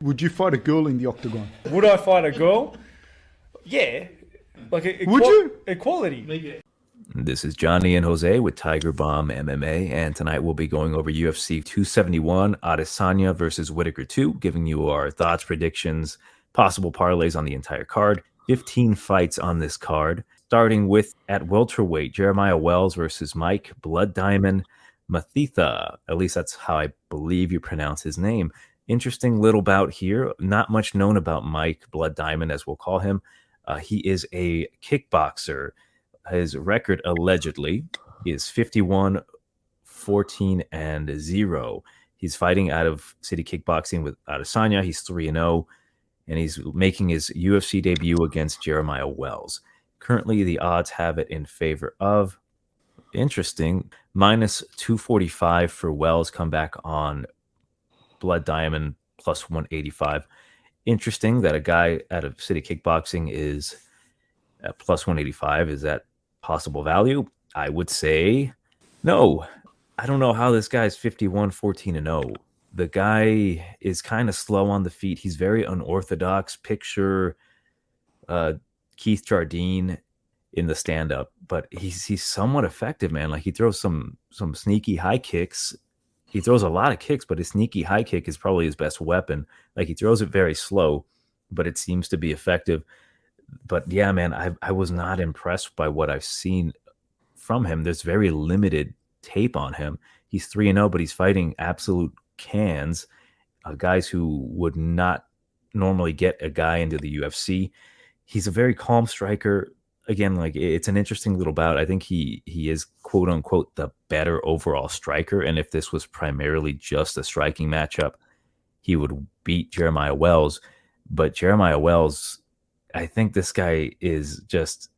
Would you fight a girl in the octagon? Would I fight a girl? Yeah. Like Would you? Equality. This is Johnny and Jose with Tiger Bomb MMA, and tonight we'll be going over UFC 271, Adesanya versus Whittaker 2, giving you our thoughts, predictions, possible parlays on the entire card. 15 fights on this card, starting with at welterweight, Jeremiah Wells versus Mike Blood Diamond Mathetha. At least that's how I believe you pronounce his name. Interesting little bout here. Not much known about Mike Blood Diamond, as we'll call him. He is a kickboxer. His record allegedly is 51-14-0. He's fighting out of City Kickboxing with Adesanya. He's 3-0, and he's making his UFC debut against Jeremiah Wells. Currently, the odds have it in favor of, interesting, minus 245 for Wells, comeback on Blood Diamond, plus 185. Interesting that a guy out of City Kickboxing is at plus 185. Is that possible value? I would say no. I don't know how this guy's 51-14-0. The guy is kind of slow on the feet. He's very unorthodox. Picture Keith Jardine in the stand-up, but he's somewhat effective, man. Like, he throws some sneaky high kicks. He throws a lot of kicks, but his sneaky high kick is probably his best weapon. Like, he throws it very slow, but it seems to be effective. But yeah, man, I was not impressed by what I've seen from him. There's very limited tape on him. He's 3-0, but he's fighting absolute cans, guys who would not normally get a guy into the UFC. He's a very calm striker. Again, like, it's an interesting little bout. I think he is, quote unquote, the better overall striker. And if this was primarily just a striking matchup, he would beat Jeremiah Wells. But Jeremiah Wells, I think this guy is just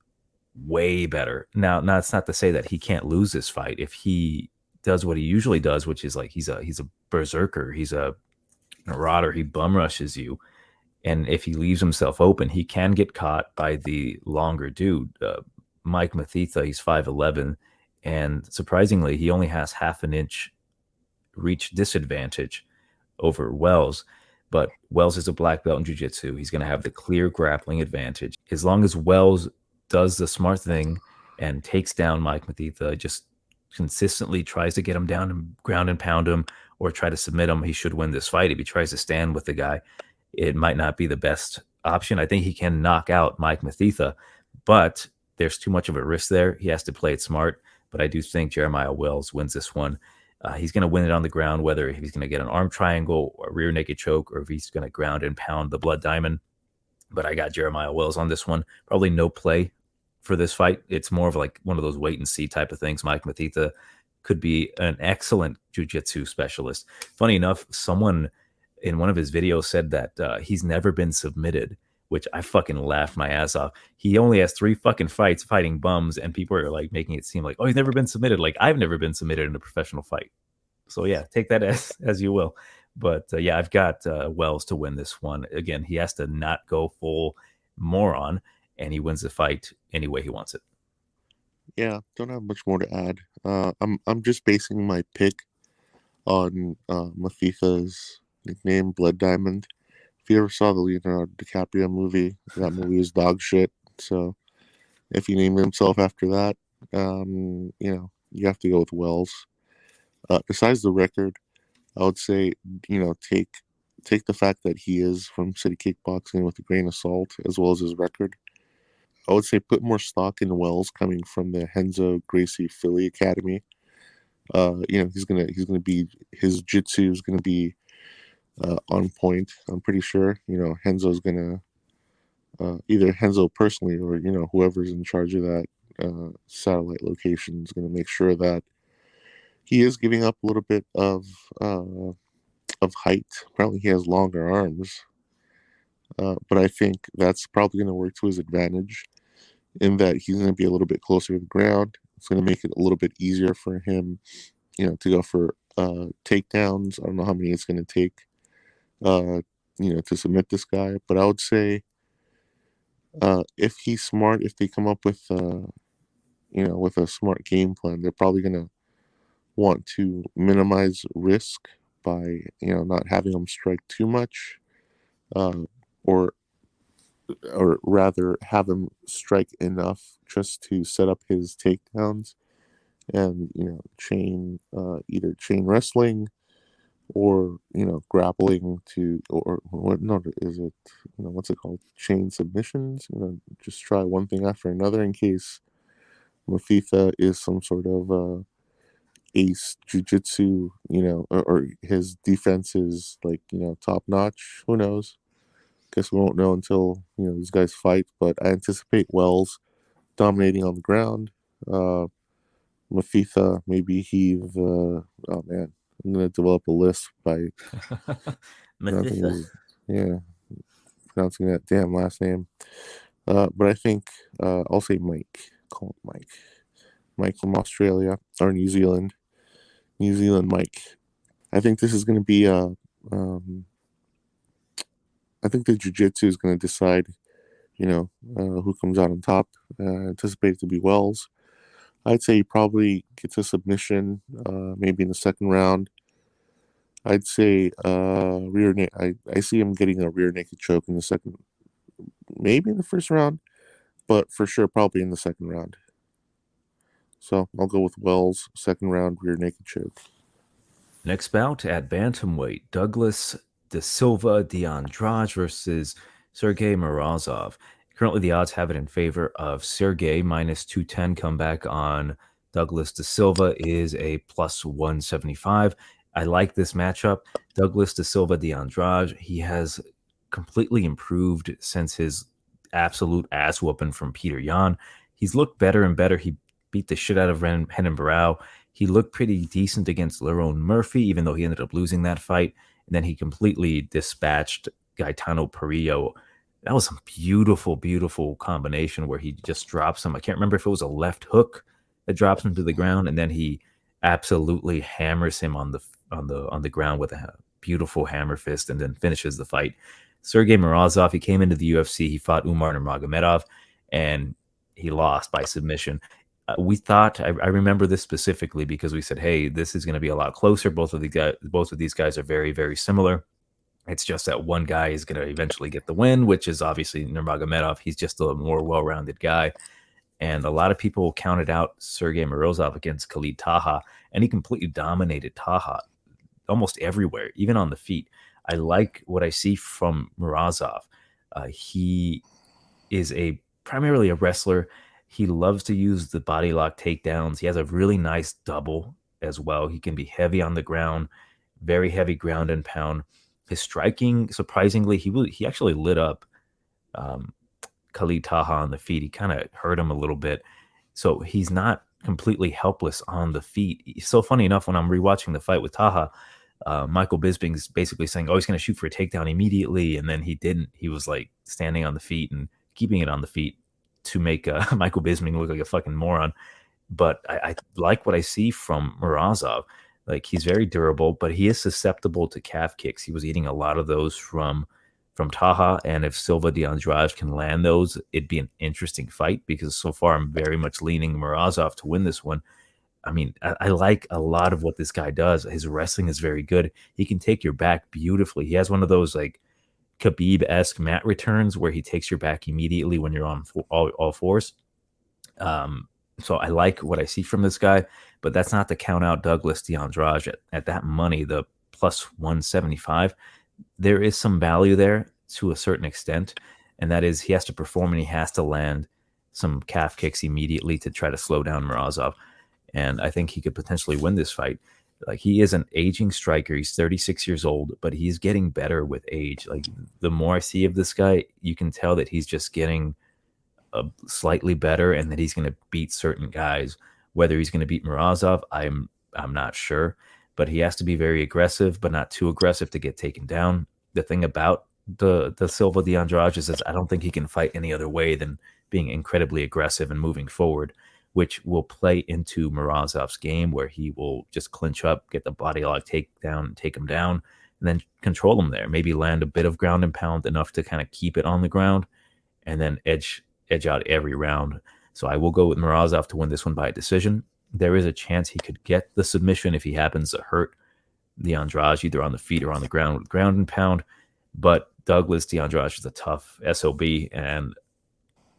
way better. Now, it's not to say that he can't lose this fight if he does what he usually does, which is like he's a berserker, he's a marauder, he bum rushes you. And if he leaves himself open, he can get caught by the longer dude. Mike Mathetha, he's 5'11", and surprisingly, he only has half an inch reach disadvantage over Wells. But Wells is a black belt in jiu-jitsu. He's going to have the clear grappling advantage. As long as Wells does the smart thing and takes down Mike Mathetha, just consistently tries to get him down and ground and pound him or try to submit him, he should win this fight. If he tries to stand with the guy, it might not be the best option. I think he can knock out Mike Mathetha, but there's too much of a risk there. He has to play it smart. But I do think Jeremiah Wells wins this one. He's going to win it on the ground, whether he's going to get an arm triangle or a rear naked choke, or if he's going to ground and pound the Blood Diamond. But I got Jeremiah Wells on this one. Probably no play for this fight. It's more of like one of those wait and see type of things. Mike Mathetha could be an excellent jiu-jitsu specialist. Funny enough, someone in one of his videos said that he's never been submitted, which I fucking laughed my ass off. He only has 3 fucking fights fighting bums, and people are like making it seem like, oh, he's never been submitted. Like, I've never been submitted in a professional fight. So yeah, take that as you will. But yeah, I've got Wells to win this one. Again, he has to not go full moron, and he wins the fight any way he wants it. Yeah, don't have much more to add. I'm just basing my pick on Mathetha's nickname, Blood Diamond. If you ever saw the Leonardo DiCaprio movie, that movie is dog shit. So if he named himself after that, you have to go with Wells. Besides the record, I would say, take the fact that he is from City Kickboxing with a grain of salt, as well as his record. I would say put more stock in Wells coming from the Renzo Gracie Philly Academy. He's gonna be, his jiu-jitsu is gonna be on point. I'm pretty sure. Renzo's gonna either Renzo personally or whoever's in charge of that satellite location is gonna make sure that he is giving up a little bit of height. Apparently, he has longer arms, but I think that's probably going to work to his advantage in that he's going to be a little bit closer to the ground. It's going to make it a little bit easier for him, to go for takedowns. I don't know how many it's going to take, to submit this guy. But I would say if he's smart, if they come up with, with a smart game plan, they're probably going to want to minimize risk by, not having him strike too much. or rather have him strike enough just to set up his takedowns and either chain wrestling or grappling to or what not is it what's it called, chain submissions, just try one thing after another in case Mathetha is some sort of ace jiu-jitsu, or his defense is like top notch. Who knows? Guess we won't know until these guys fight, but I anticipate Wells dominating on the ground. Mathetha maybe heave. Oh man, I'm gonna develop a list by Mathetha. pronouncing that damn last name. But I think I'll say Mike. Call him Mike. Mike from Australia or New Zealand. New Zealand Mike. I think this is going to be I think the jiu-jitsu is going to decide, who comes out on top. Anticipate it to be Wells. I'd say he probably gets a submission, maybe in the second round. I'd say rear naked. I see him getting a rear naked choke in the second, maybe in the first round, but for sure probably in the second round. So I'll go with Wells, second round, rear naked choke. Next bout at bantamweight, Douglas Da Silva de Andrade versus Sergey Morozov. Currently, the odds have it in favor of Sergey, minus 210. Comeback on Douglas Da Silva is a plus 175. I like this matchup. Douglas Da Silva de Andrade, he has completely improved since his absolute ass whooping from Peter Yan. He's looked better and better. He beat the shit out of Hernandez. He looked pretty decent against Lerone Murphy, even though he ended up losing that fight. And then he completely dispatched Gaetano Perillo. That was a beautiful, beautiful combination where he just drops him. I can't remember if it was a left hook that drops him to the ground, and then he absolutely hammers him on the ground with a beautiful hammer fist, and then finishes the fight. Sergey Morozov, he came into the UFC. He fought Umar Nurmagomedov, and he lost by submission. We thought, I remember this specifically because we said, hey, this is going to be a lot closer. Both of these guys are very, very similar. It's just that one guy is going to eventually get the win, which is obviously Nurmagomedov. He's just a more well-rounded guy. And a lot of people counted out Sergey Morozov against Khalid Taha, and he completely dominated Taha almost everywhere, even on the feet. I like what I see from Morozov. He is primarily a wrestler. He loves to use the body lock takedowns. He has a really nice double as well. He can be heavy on the ground, very heavy ground and pound. His striking, surprisingly, he actually lit up Khalid Taha on the feet. He kind of hurt him a little bit. So he's not completely helpless on the feet. So funny enough, when I'm rewatching the fight with Taha, Michael Bisping's basically saying, oh, he's going to shoot for a takedown immediately. And then he didn't. He was like standing on the feet and keeping it on the feet to make Michael Bisping look like a fucking moron. But I like what I see from Morozov. Like, he's very durable, but he is susceptible to calf kicks. He was eating a lot of those from Taha, and if Silva de Andrade can land those, it'd be an interesting fight, because so far I'm very much leaning Morozov to win this one. I mean, I like a lot of what this guy does. His wrestling is very good. He can take your back beautifully. He has one of those like Khabib-esque mat returns where he takes your back immediately when you're on all fours. So I like what I see from this guy, but that's not to count out Douglas de Andrade at that money, the plus 175. There is some value there to a certain extent, and that is he has to perform and he has to land some calf kicks immediately to try to slow down Morozov. And I think he could potentially win this fight. Like, he is an aging striker. He's 36 years old, but he's getting better with age. Like, the more I see of this guy, you can tell that he's just getting slightly better, and that he's going to beat certain guys. Whether he's going to beat Morozov, I'm not sure, but he has to be very aggressive, but not too aggressive to get taken down. The thing about the Silva de Andrade is I don't think he can fight any other way than being incredibly aggressive and moving forward, which will play into Morozov's game, where he will just clinch up, get the body lock takedown, take him down, and then control him there. Maybe land a bit of ground and pound, enough to kind of keep it on the ground, and then edge out every round. So I will go with Morozov to win this one by a decision. There is a chance he could get the submission if he happens to hurt the Andrade either on the feet or on the ground with ground and pound. But Douglas DeAndrade is a tough SOB, and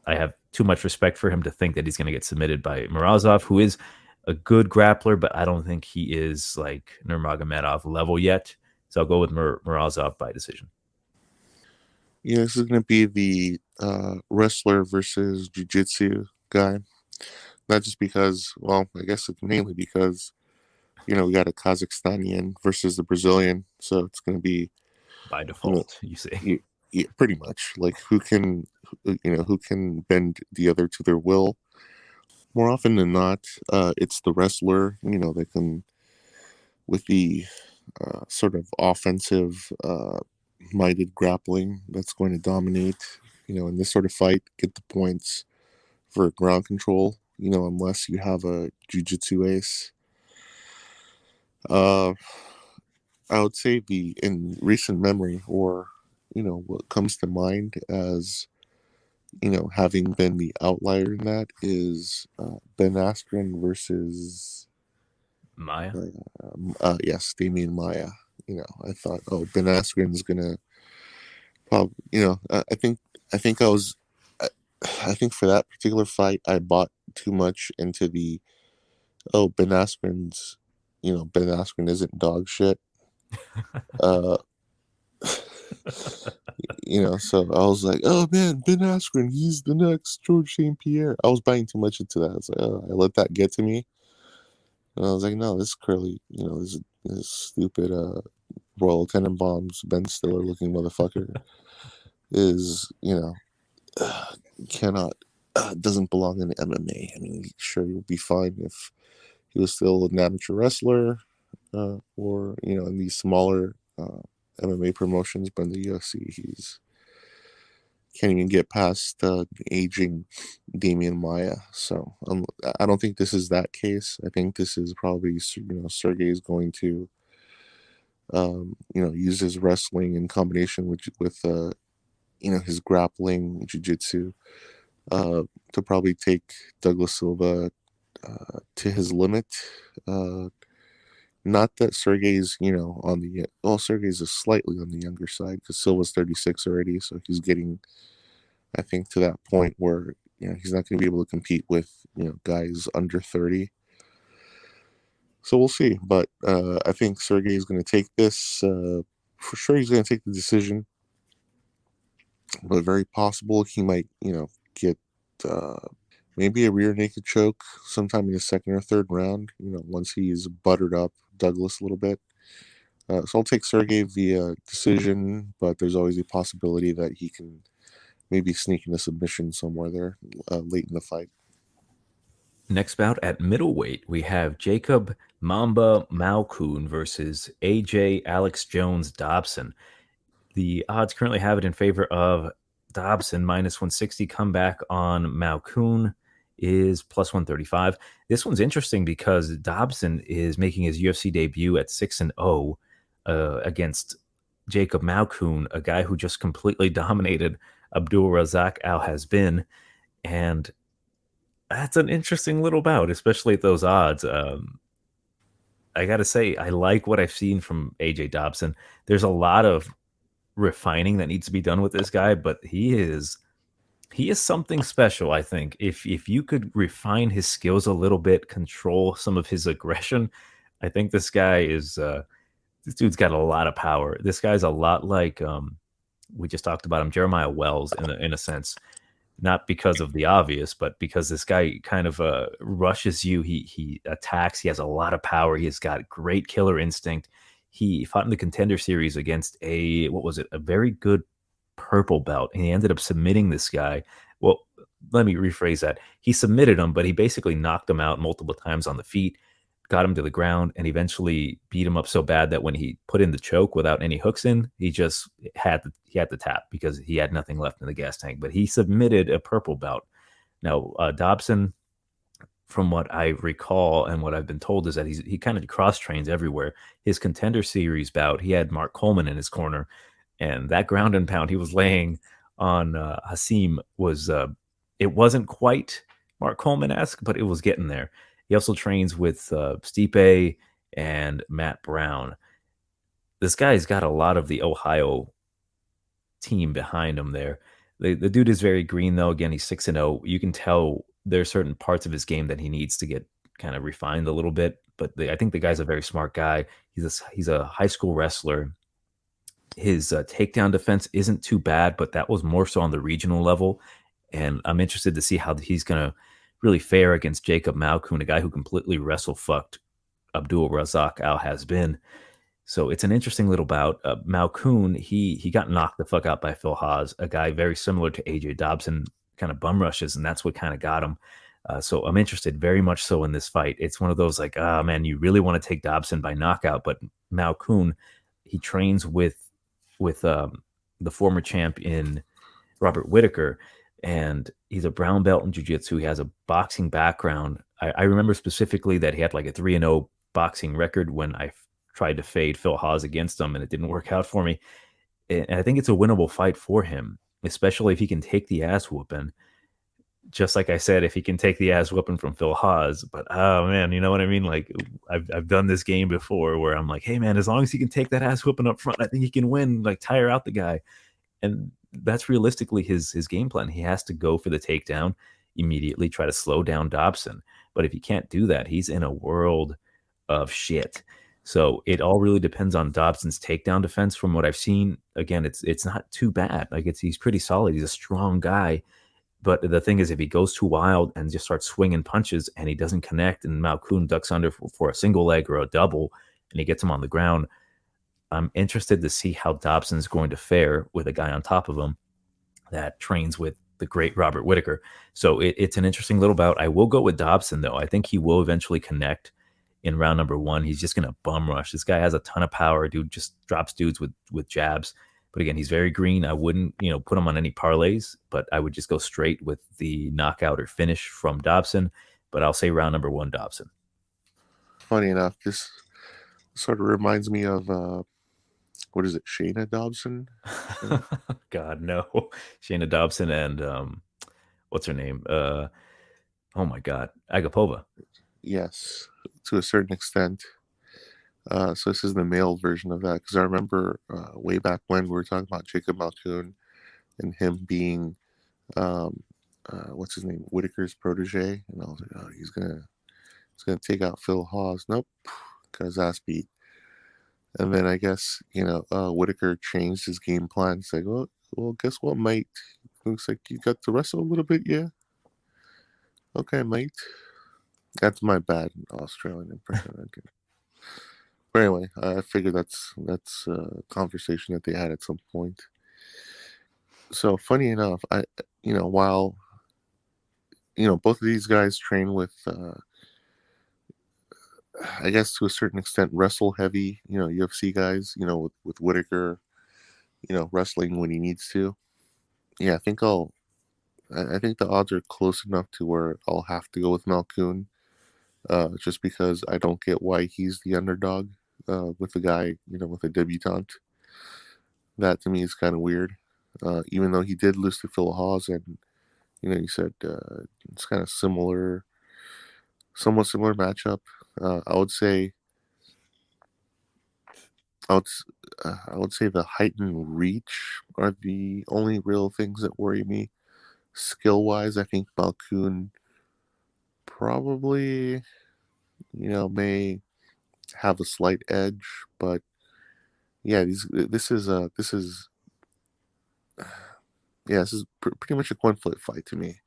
I have too much respect for him to think that he's going to get submitted by Morozov, who is a good grappler, but I don't think he is like Nurmagomedov level yet. So I'll go with Morozov by decision. Yeah, this is going to be the wrestler versus jiu-jitsu guy. Not just because, well, I guess it's mainly because, we got a Kazakhstanian versus the Brazilian. So it's going to be by default, you see. Yeah, pretty much. Like who can bend the other to their will. More often than not, it's the wrestler, that can, with the sort of offensive minded grappling, that's going to dominate, in this sort of fight, get the points for ground control, unless you have a jiu-jitsu ace. I would say in recent memory, or, what comes to mind as, having been the outlier in that is Ben Askren versus Maia. Yes, Damian Maia. I thought, Ben Askren's gonna probably, I think for that particular fight, I bought too much into the, Ben Askren's, Ben Askren isn't dog shit. So I was like, oh man, Ben Askren, he's the next George St. Pierre. I was buying too much into that. I was like, I let that get to me. And I was like, no, this curly, this stupid Royal Tenenbaums, Ben Stiller looking motherfucker is, doesn't belong in MMA. I mean, sure, he would be fine if he was still an amateur wrestler or, in these smaller MMA promotions, but in the UFC, he's can't even get past aging Damian Maia. So I don't think this is that case. I think this is probably, Sergey is going to, use his wrestling in combination with his grappling jiu-jitsu to probably take Douglas Silva to his limit. Not that Sergey's, Sergey's is slightly on the younger side because Silva's 36 already, so he's getting, I think, to that point where, he's not going to be able to compete with, guys under 30. So we'll see. But I think Sergey is going to take this. For sure, he's going to take the decision. But very possible he might, get maybe a rear naked choke sometime in the second or third round, once he's buttered up Douglas a little bit. So I'll take Sergey via decision, but there's always a possibility that he can maybe sneak in a submission somewhere there late in the fight. Next bout at middleweight, we have Jacob Mamba Malkoun versus AJ Alex Jones Dobson. The odds currently have it in favor of Dobson, minus 160. Comeback on Malkoun is plus 135. This one's interesting because Dobson is making his UFC debut at 6-0 against Jacob Malkoun, a guy who just completely dominated Abdul Razak Al Hasbin, and that's an interesting little bout, especially at those odds. I gotta say, I like what I've seen from AJ Dobson. There's a lot of refining that needs to be done with this guy, but he is something special. I think if you could refine his skills a little bit, control some of his aggression, I think this guy is this dude's got a lot of power. This guy's a lot like we just talked about him, Jeremiah Wells, in a sense, not because of the obvious, but because this guy kind of rushes you. He attacks. He has a lot of power. He's got great killer instinct. He fought in the Contender Series against a very good purple belt, and he ended up submitting this guy. Well, let me rephrase that. He submitted him, but he basically knocked him out multiple times on the feet, got him to the ground, and eventually beat him up so bad that when he put in the choke without any hooks in, he just had to tap because he had nothing left in the gas tank. But he submitted a purple belt. Now, Dobson, from what I recall and what I've been told, is that he kind of cross trains everywhere. His Contender Series bout, he had Mark Coleman in his corner, and that ground and pound he was laying on Hasim was it wasn't quite Mark Coleman-esque, but it was getting there. He also trains with Stipe and Matt Brown. This guy's got a lot of the Ohio team behind him there. The dude is very green, though. Again, he's 6-0. You can tell there are certain parts of his game that he needs to get kind of refined a little bit. But I think the guy's a very smart guy. He's a high school wrestler. His takedown defense isn't too bad, but that was more so on the regional level. And I'm interested to see how he's going to really fare against Jacob Malkoun, a guy who completely wrestle fucked Abdul Razak Al Hasbin. So it's an interesting little bout. Malkoun, he got knocked the fuck out by Phil Haas, a guy very similar to AJ Dobson, kind of bum rushes, and that's what kind of got him. So I'm interested very much so in this fight. It's one of those like, man, you really want to take Dobson by knockout, but Malkoun, he trains with the former champion Robert Whittaker, and he's a brown belt in jiu-jitsu. He has a boxing background. I remember specifically that he had like a 3-0 boxing record when I tried to fade Phil Haas against him, and it didn't work out for me. And I think it's a winnable fight for him, especially if he can take the ass whooping. Just like I said, if he can take the ass whooping from Phil Haas. But oh man, you know what I mean? Like I've done this game before where I'm like, hey man, as long as he can take that ass whooping up front, I think he can win. Like tire out the guy, and that's realistically his game plan. He has to go for the takedown immediately, try to slow down Dobson. But if he can't do that, he's in a world of shit. So it all really depends on Dobson's takedown defense. From what I've seen, again, it's not too bad. Like he's pretty solid. He's a strong guy. But the thing is, if he goes too wild and just starts swinging punches and he doesn't connect, and Malkoun ducks under for a single leg or a double, and he gets him on the ground, I'm interested to see how Dobson's going to fare with a guy on top of him that trains with the great Robert Whittaker. So it's an interesting little bout. I will go with Dobson, though. I think he will eventually connect in round number one. He's just going to bum rush. This guy has a ton of power. Dude just drops dudes with jabs. But again, he's very green. I wouldn't, put him on any parlays, but I would just go straight with the knockout or finish from Dobson. But I'll say round number one, Dobson. Funny enough, this sort of reminds me of, what is it, Shayna Dobson? God, no. Shayna Dobson and, what's her name? Oh my God, Agapova. Yes, to a certain extent. So this is the male version of that, because I remember way back when we were talking about Jacob Malkoun and him being, what's his name, Whittaker's protege, and I was like, oh, he's gonna take out Phil Haas. Nope, got his ass beat. And then I guess Whittaker changed his game plan. It's like, well, guess what, mate? Looks like you got to wrestle a little bit, yeah. Okay, mate. That's my bad Australian impression. But anyway, I figured that's a conversation that they had at some point. So funny enough, while both of these guys train with, I guess to a certain extent, wrestle heavy, UFC guys, with Whittaker, wrestling when he needs to. Yeah, I think the odds are close enough to where I'll have to go with Malkoun, just because I don't get why he's the underdog. With a guy, with a debutante. That to me is kind of weird. Even though he did lose to Phil Haas, and you said it's kind of somewhat similar matchup. I would say the height and reach are the only real things that worry me. Skill wise, I think Malkoun probably may have a slight edge, but yeah, this is pretty much a coin flip fight to me.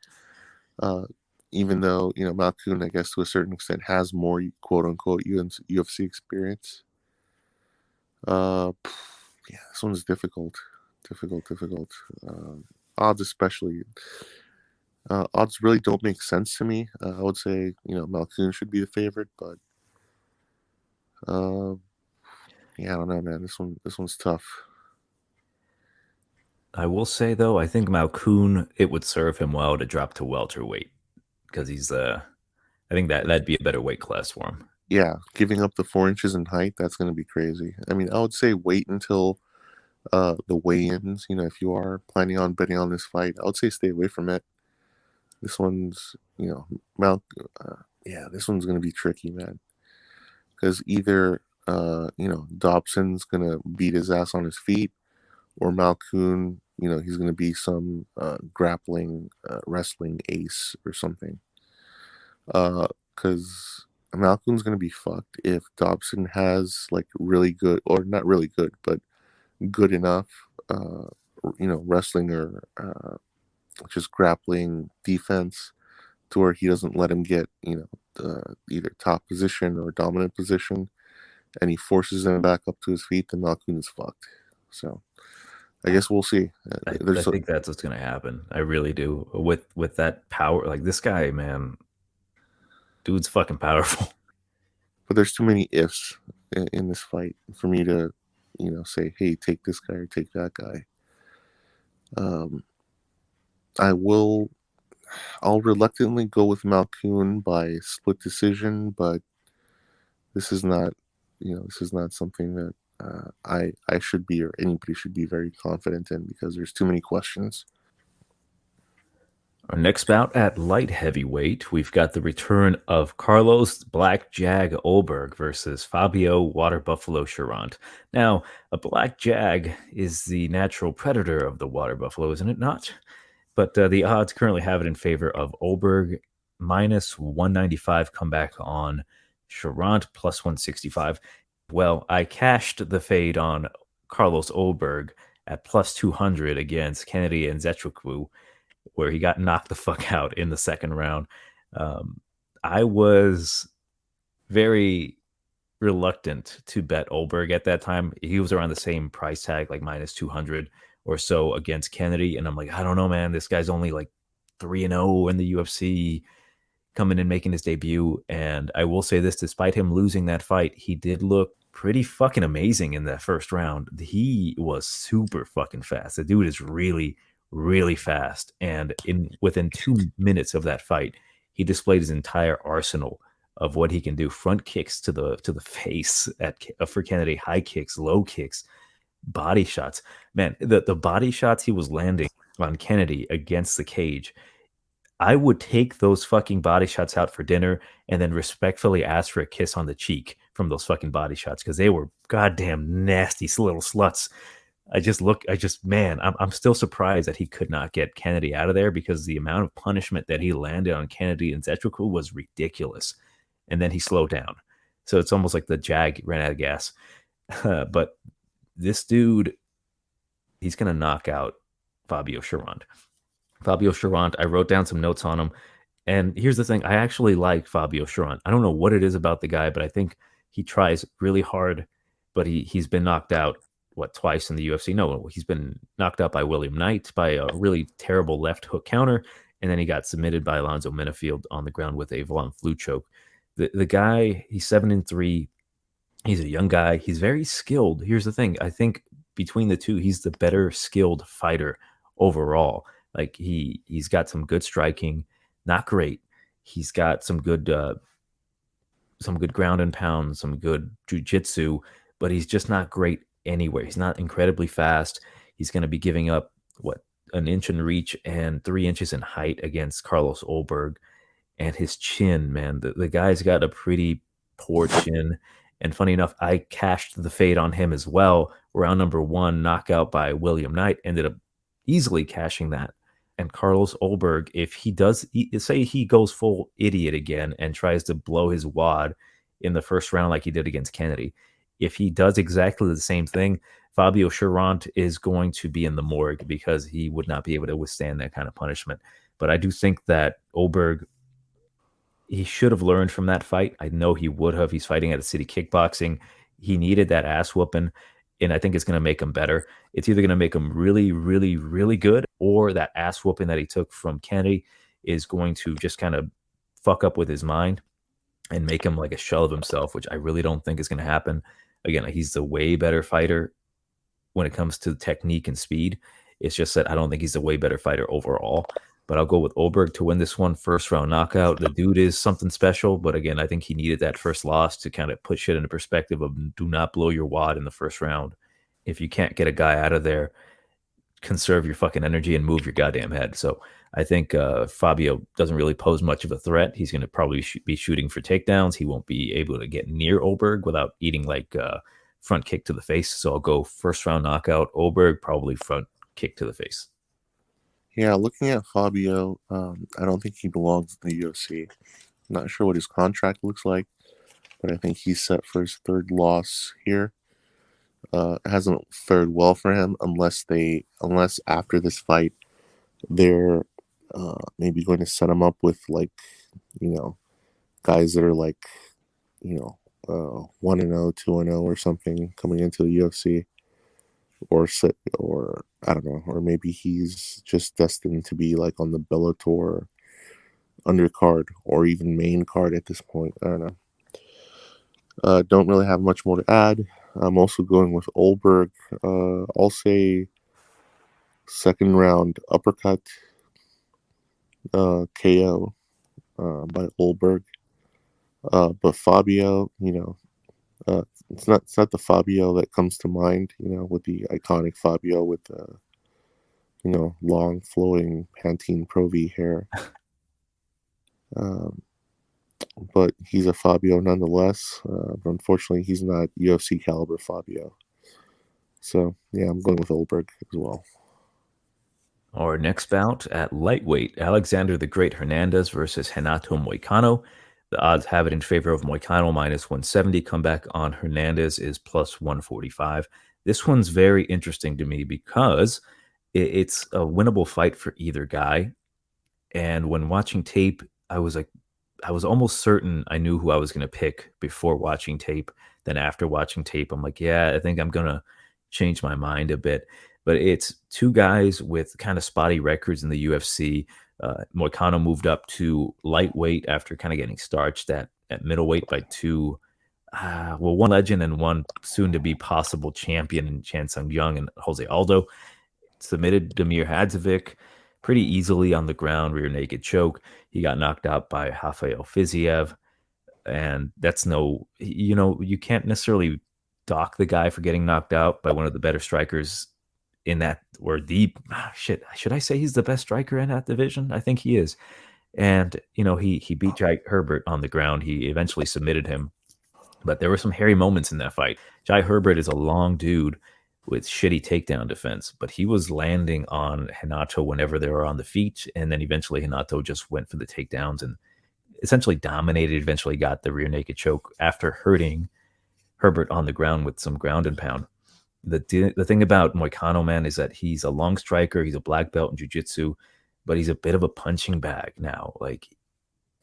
Even though Malkoun, I guess to a certain extent, has more quote unquote UFC experience. Yeah, this one's difficult. Odds especially. Odds really don't make sense to me. I would say Malkoun should be the favorite, but. Yeah, I don't know, man. This one's tough. I will say though, I think Malkoun, it would serve him well to drop to welterweight, because he's I think that'd be a better weight class for him. Yeah, giving up the 4 inches in height, that's going to be crazy. I mean, I would say wait until the weigh-ins. If you are planning on betting on this fight, I would say stay away from it. This one's, this one's going to be tricky, man. Because either, Dobson's going to beat his ass on his feet, or Malkoun he's going to be some grappling, wrestling ace or something. Because Malkoun's going to be fucked if Dobson has like really good, or not really good, but good enough, wrestling or just grappling defense to where he doesn't let him get, either top position or dominant position, and he forces him back up to his feet, then Malkoun is fucked. So I guess we'll see. I think that's what's going to happen. I really do. With that power, like this guy, man, dude's fucking powerful. But there's too many ifs in this fight for me to, say, hey, take this guy or take that guy. I'll reluctantly go with Malkoun by split decision, but this is not something that I should be, or anybody should be, very confident in, because there's too many questions. Our next bout at light heavyweight, we've got the return of Carlos Black Jag Ulberg versus Fabio Water Buffalo Cherant. Now, a Black Jag is the natural predator of the Water Buffalo, isn't it not? But the odds currently have it in favor of Ulberg, minus 195 comeback on Cherant, plus 165. Well, I cashed the fade on Carlos Ulberg at plus 200 against Kennedy and Zetriku, where he got knocked the fuck out in the second round. I was very reluctant to bet Ulberg at that time. He was around the same price tag, like minus 200 or so against Kennedy. And I'm like, I don't know, man. This guy's only like 3-0 in the UFC, coming in making his debut. And I will say this, despite him losing that fight, he did look pretty fucking amazing in that first round. He was super fucking fast. The dude is really, really fast. And within 2 minutes of that fight, he displayed his entire arsenal of what he can do. Front kicks to the face for Kennedy, high kicks, low kicks, body shots. Man, the body shots he was landing on Kennedy against the cage, I would take those fucking body shots out for dinner and then respectfully ask for a kiss on the cheek from those fucking body shots, because they were goddamn nasty little sluts. I'm still surprised that he could not get Kennedy out of there, because the amount of punishment that he landed on Kennedy and Zetriku was ridiculous. And then he slowed down. So it's almost like the Jag ran out of gas. But this dude, he's going to knock out Fabio Cherant. Fabio Cherant, I wrote down some notes on him. And here's the thing. I actually like Fabio Cherant. I don't know what it is about the guy, but I think he tries really hard. But he's been knocked out, twice in the UFC? No, he's been knocked out by William Knight by a really terrible left hook counter. And then he got submitted by Alonzo Minifield on the ground with a Volon flu choke. The guy, he's 7-3. He's a young guy. He's very skilled. Here's the thing. I think between the two, he's the better skilled fighter overall. Like he's got some good striking, not great. He's got some good ground and pound, some good jiu-jitsu, but he's just not great anywhere. He's not incredibly fast. He's going to be giving up an inch in reach and 3 inches in height against Carlos Ulberg. And his chin, man, the guy's got a pretty poor chin. And funny enough, I cashed the fade on him as well. Round number 1, knockout by William Knight, ended up easily cashing that. And Carlos Ulberg, if he does, say he goes full idiot again and tries to blow his wad in the first round like he did against Kennedy, if he does exactly the same thing, Fabio Cherant is going to be in the morgue, because he would not be able to withstand that kind of punishment. But I do think that Ulberg, he should have learned from that fight. I know he would have. He's fighting at a city kickboxing. He needed that ass whooping, and I think it's going to make him better. It's either going to make him really, really, really good, or that ass whooping that he took from Kennedy is going to just kind of fuck up with his mind and make him like a shell of himself, which I really don't think is going to happen. Again, he's the way better fighter when it comes to technique and speed. It's just that I don't think he's a way better fighter overall. But I'll go with Ulberg to win this one, first round knockout. The dude is something special, but again, I think he needed that first loss to kind of put shit into perspective of do not blow your wad in the first round. If you can't get a guy out of there, conserve your fucking energy and move your goddamn head. So I think Fabio doesn't really pose much of a threat. He's going to probably be shooting for takedowns. He won't be able to get near Ulberg without eating like front kick to the face. So I'll go first round knockout. Ulberg probably front kick to the face. Yeah, looking at Fabio, I don't think he belongs in the UFC. Not sure what his contract looks like, but I think he's set for his third loss here. It hasn't fared well for him unless after this fight they're maybe going to set him up with, like, guys that are like 1-0, 2-0 or something coming into the UFC, or I don't know, or maybe he's just destined to be like on the Bellator undercard or even main card at this point. I don't know. Don't really have much more to add. I'm also going with Ulberg. I'll say second round uppercut KO by Ulberg. But Fabio, it's not the Fabio that comes to mind, with the iconic Fabio with the, long flowing Pantene Pro V hair. But he's a Fabio nonetheless. But unfortunately, he's not UFC caliber Fabio. So, yeah, I'm going with Ulberg as well. Our next bout at lightweight, Alexander the Great Hernandez versus Renato Moicano. The odds have it in favor of Moicano -170. Comeback on Hernandez is +145. This one's very interesting to me because it's a winnable fight for either guy. And when watching tape, I was almost certain I knew who I was going to pick before watching tape. Then after watching tape, I'm like, yeah, I think I'm going to change my mind a bit. But it's two guys with kind of spotty records in the UFC. Moicano moved up to lightweight after kind of getting starched at middleweight by one legend and one soon-to-be possible champion in Chan Sung Jung and Jose Aldo. Submitted Damir Hadzovic pretty easily on the ground, rear naked choke. He got knocked out by Rafael Fiziev. And that's you can't necessarily dock the guy for getting knocked out by one of the better strikers in that, or should I say he's the best striker in that division? I think he is. And, he beat Jai Herbert on the ground. He eventually submitted him. But there were some hairy moments in that fight. Jai Herbert is a long dude with shitty takedown defense, but he was landing on Renato whenever they were on the feet. And then eventually Renato just went for the takedowns and essentially dominated, eventually got the rear naked choke after hurting Herbert on the ground with some ground and pound. The thing about Moicano, man, is that he's a long striker. He's a black belt in jiu-jitsu, but he's a bit of a punching bag now. Like,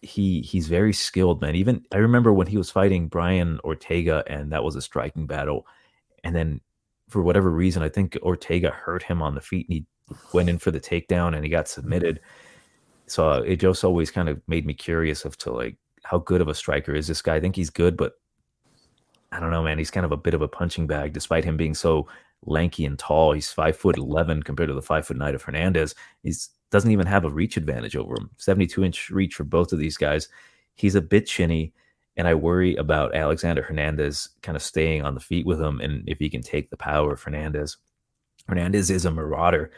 he's very skilled, man. Even I remember when he was fighting Brian Ortega, and that was a striking battle. And then for whatever reason, I think Ortega hurt him on the feet, and he went in for the takedown, and he got submitted. So it just always kind of made me curious as to, like, how good of a striker is this guy. I think he's good, but I don't know, man. He's kind of a bit of a punching bag, despite him being so lanky and tall. He's 5'11" compared to the 5'9" of Hernandez. He doesn't even have a reach advantage over him. 72-inch reach for both of these guys. He's a bit chinny, and I worry about Alexander Hernandez kind of staying on the feet with him, and if he can take the power of Hernandez. Hernandez is a marauder,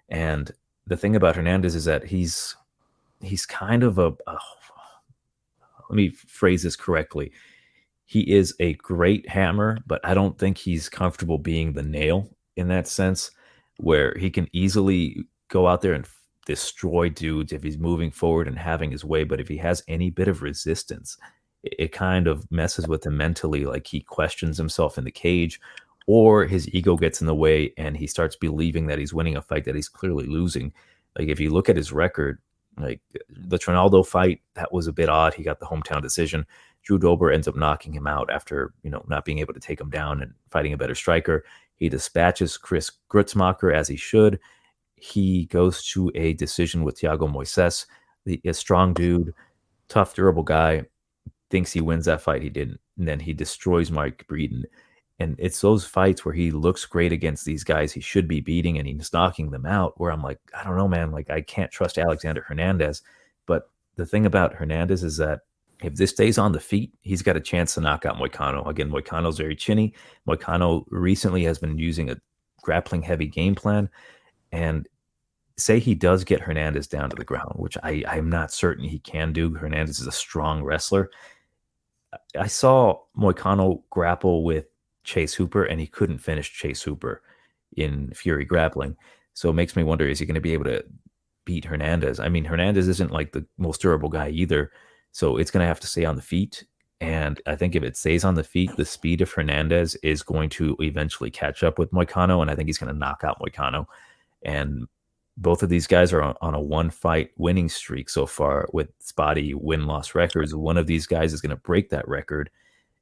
and the thing about Hernandez is that he's kind of let me phrase this correctly. He is a great hammer, but I don't think he's comfortable being the nail in that sense, where he can easily go out there and destroy dudes if he's moving forward and having his way. But if he has any bit of resistance, it kind of messes with him mentally. Like, he questions himself in the cage, or his ego gets in the way and he starts believing that he's winning a fight that he's clearly losing. Like, if you look at his record, like the Trinaldo fight, that was a bit odd. He got the hometown decision. Drew Dober ends up knocking him out after, not being able to take him down and fighting a better striker. He dispatches Chris Grutzmacher as he should. He goes to a decision with Thiago Moises, a strong dude, tough, durable guy. Thinks he wins that fight. He didn't. And then he destroys Mike Breeden. And it's those fights where he looks great against these guys he should be beating, and he's knocking them out, where I'm like, I don't know, man. Like, I can't trust Alexander Hernandez. But the thing about Hernandez is that if this stays on the feet, he's got a chance to knock out Moicano. Again, Moicano's very chinny. Moicano recently has been using a grappling-heavy game plan. And say he does get Hernandez down to the ground, which I'm not certain he can do. Hernandez is a strong wrestler. I saw Moicano grapple with Chase Hooper, and he couldn't finish Chase Hooper in Fury Grappling. So it makes me wonder, is he going to be able to beat Hernandez? I mean, Hernandez isn't like the most durable guy either. So it's going to have to stay on the feet. And I think if it stays on the feet, the speed of Hernandez is going to eventually catch up with Moicano. And I think he's going to knock out Moicano. And both of these guys are on a one-fight winning streak so far with spotty win-loss records. One of these guys is going to break that record.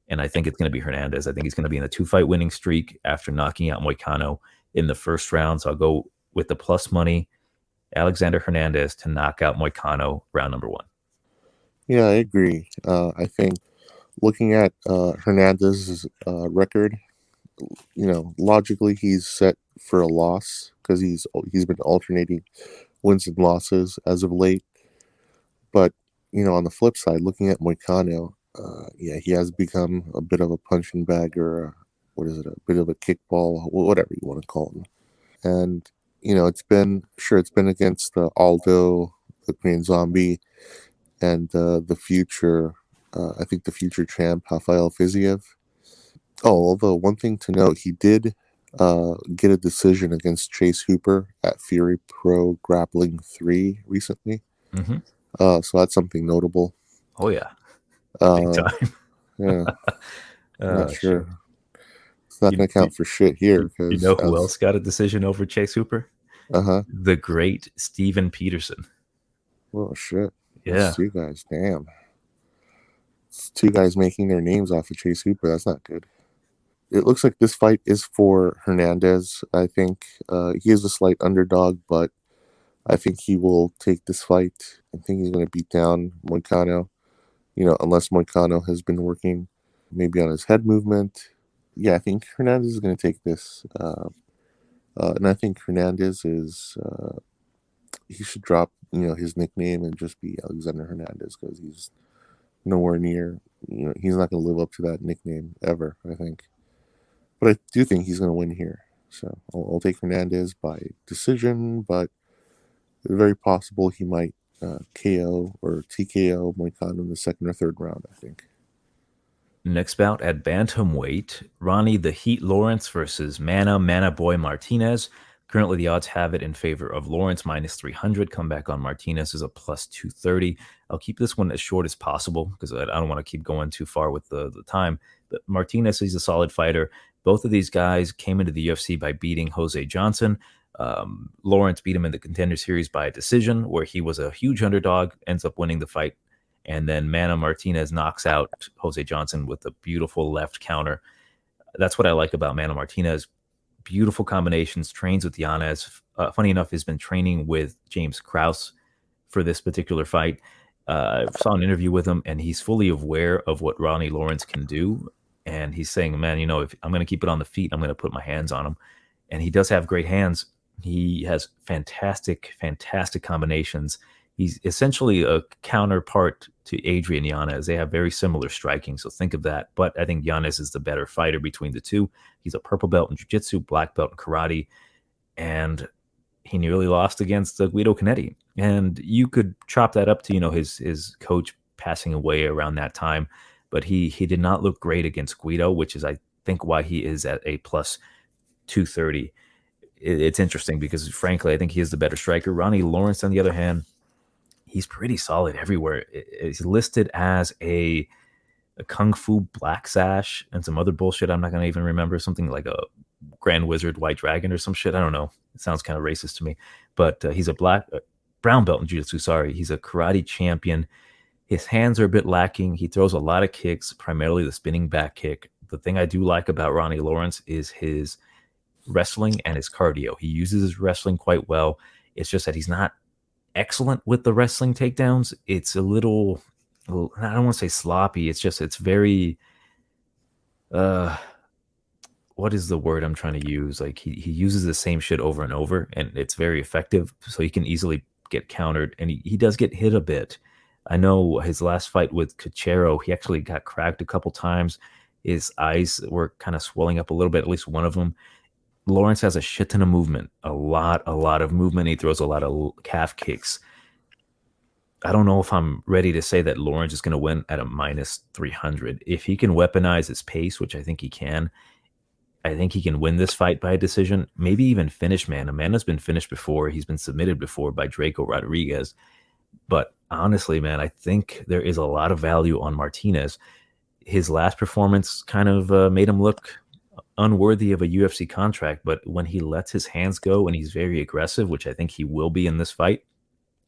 And I think it's going to be Hernandez. I think he's going to be in a 2-fight winning streak after knocking out Moicano in the first round. So I'll go with the plus money, Alexander Hernandez to knock out Moicano, round number 1. Yeah, I agree. I think looking at Hernandez's record, logically he's set for a loss because he's been alternating wins and losses as of late. But on the flip side, looking at Moicano, he has become a bit of a punching bag, or a bit of a kickball, whatever you want to call him. And it's been against Aldo, the Korean Zombie, and the future champ Rafael Fiziev. Oh, although one thing to note, he did get a decision against Chase Hooper at Fury Pro Grappling 3 recently. Mm-hmm. So that's something notable. Oh yeah, big time. Yeah, not sure. It's not going to count for shit here. You know who else got a decision over Chase Hooper? The great Steven Peterson. Oh shit! Yeah, that's 2 guys. Damn, it's 2 guys making their names off of Chase Hooper. That's not good. It looks like this fight is for Hernandez. I think he is a slight underdog, but I think he will take this fight. I think he's going to beat down Moicano, unless Moicano has been working maybe on his head movement. Yeah, I think Hernandez is going to take this. And I think Hernandez is, he should drop, his nickname and just be Alexander Hernandez, because he's nowhere near, he's not going to live up to that nickname ever, I think. But I do think he's going to win here. So I'll take Hernandez by decision, but it's very possible he might KO or TKO Moicano in the 2nd or 3rd round, I think. Next bout at bantamweight, Ronnie the Heat Lawrence versus Mana Boy Martinez. Currently, the odds have it in favor of Lawrence, -300. Comeback on Martinez is a +230. I'll keep this one as short as possible because I don't want to keep going too far with the time. But Martinez is a solid fighter. Both of these guys came into the UFC by beating Jose Johnson. Lawrence beat him in the Contender Series by a decision, where he was a huge underdog, ends up winning the fight. And then Mana Martinez knocks out Jose Johnson with a beautiful left counter. That's what I like about Mana Martinez. Beautiful combinations, trains with Yanez. Funny enough, has been training with James Krause for this particular fight. I saw an interview with him, and he's fully aware of what Ronnie Lawrence can do. And he's saying, man, if I'm going to keep it on the feet, I'm going to put my hands on him. And he does have great hands. He has fantastic combinations. He's essentially a counterpart to Adrian Yanez. They have very similar striking, so think of that. But I think Yanez is the better fighter between the two. He's a purple belt in jiu-jitsu, black belt in karate, and he nearly lost against Guido Canetti. And you could chop that up to, his coach passing away around that time. But he did not look great against Guido, which is, I think, why he is at a +230. It's interesting because, frankly, I think he is the better striker. Ronnie Lawrence, on the other hand, he's pretty solid everywhere. He's listed as a Kung Fu Black Sash and some other bullshit I'm not going to even remember. Something like a Grand Wizard White Dragon or some shit. I don't know. It sounds kind of racist to me. But he's a brown belt in jiu-jitsu, sorry. He's a karate champion. His hands are a bit lacking. He throws a lot of kicks, primarily the spinning back kick. The thing I do like about Ronnie Lawrence is his wrestling and his cardio. He uses his wrestling quite well. It's just that he's not excellent with the wrestling takedowns. It's a little, I don't want to say sloppy. It's very, what is the word I'm trying to use? Like he uses the same shit over and over, and it's very effective. So he can easily get countered, and he does get hit a bit. I know his last fight with Cachero, he actually got cracked a couple times. His eyes were kind of swelling up a little bit, at least one of them. Lawrence has a shit ton of movement, a lot of movement. He throws a lot of calf kicks. I don't know if I'm ready to say that Lawrence is going to win at a -300. If he can weaponize his pace, which I think he can, I think he can win this fight by a decision, maybe even finish Mana. Mana's been finished before. He's been submitted before by Draco Rodriguez. But honestly, man, I think there is a lot of value on Martinez. His last performance kind of made him look unworthy of a UFC contract, but when he lets his hands go and he's very aggressive, which I think he will be in this fight,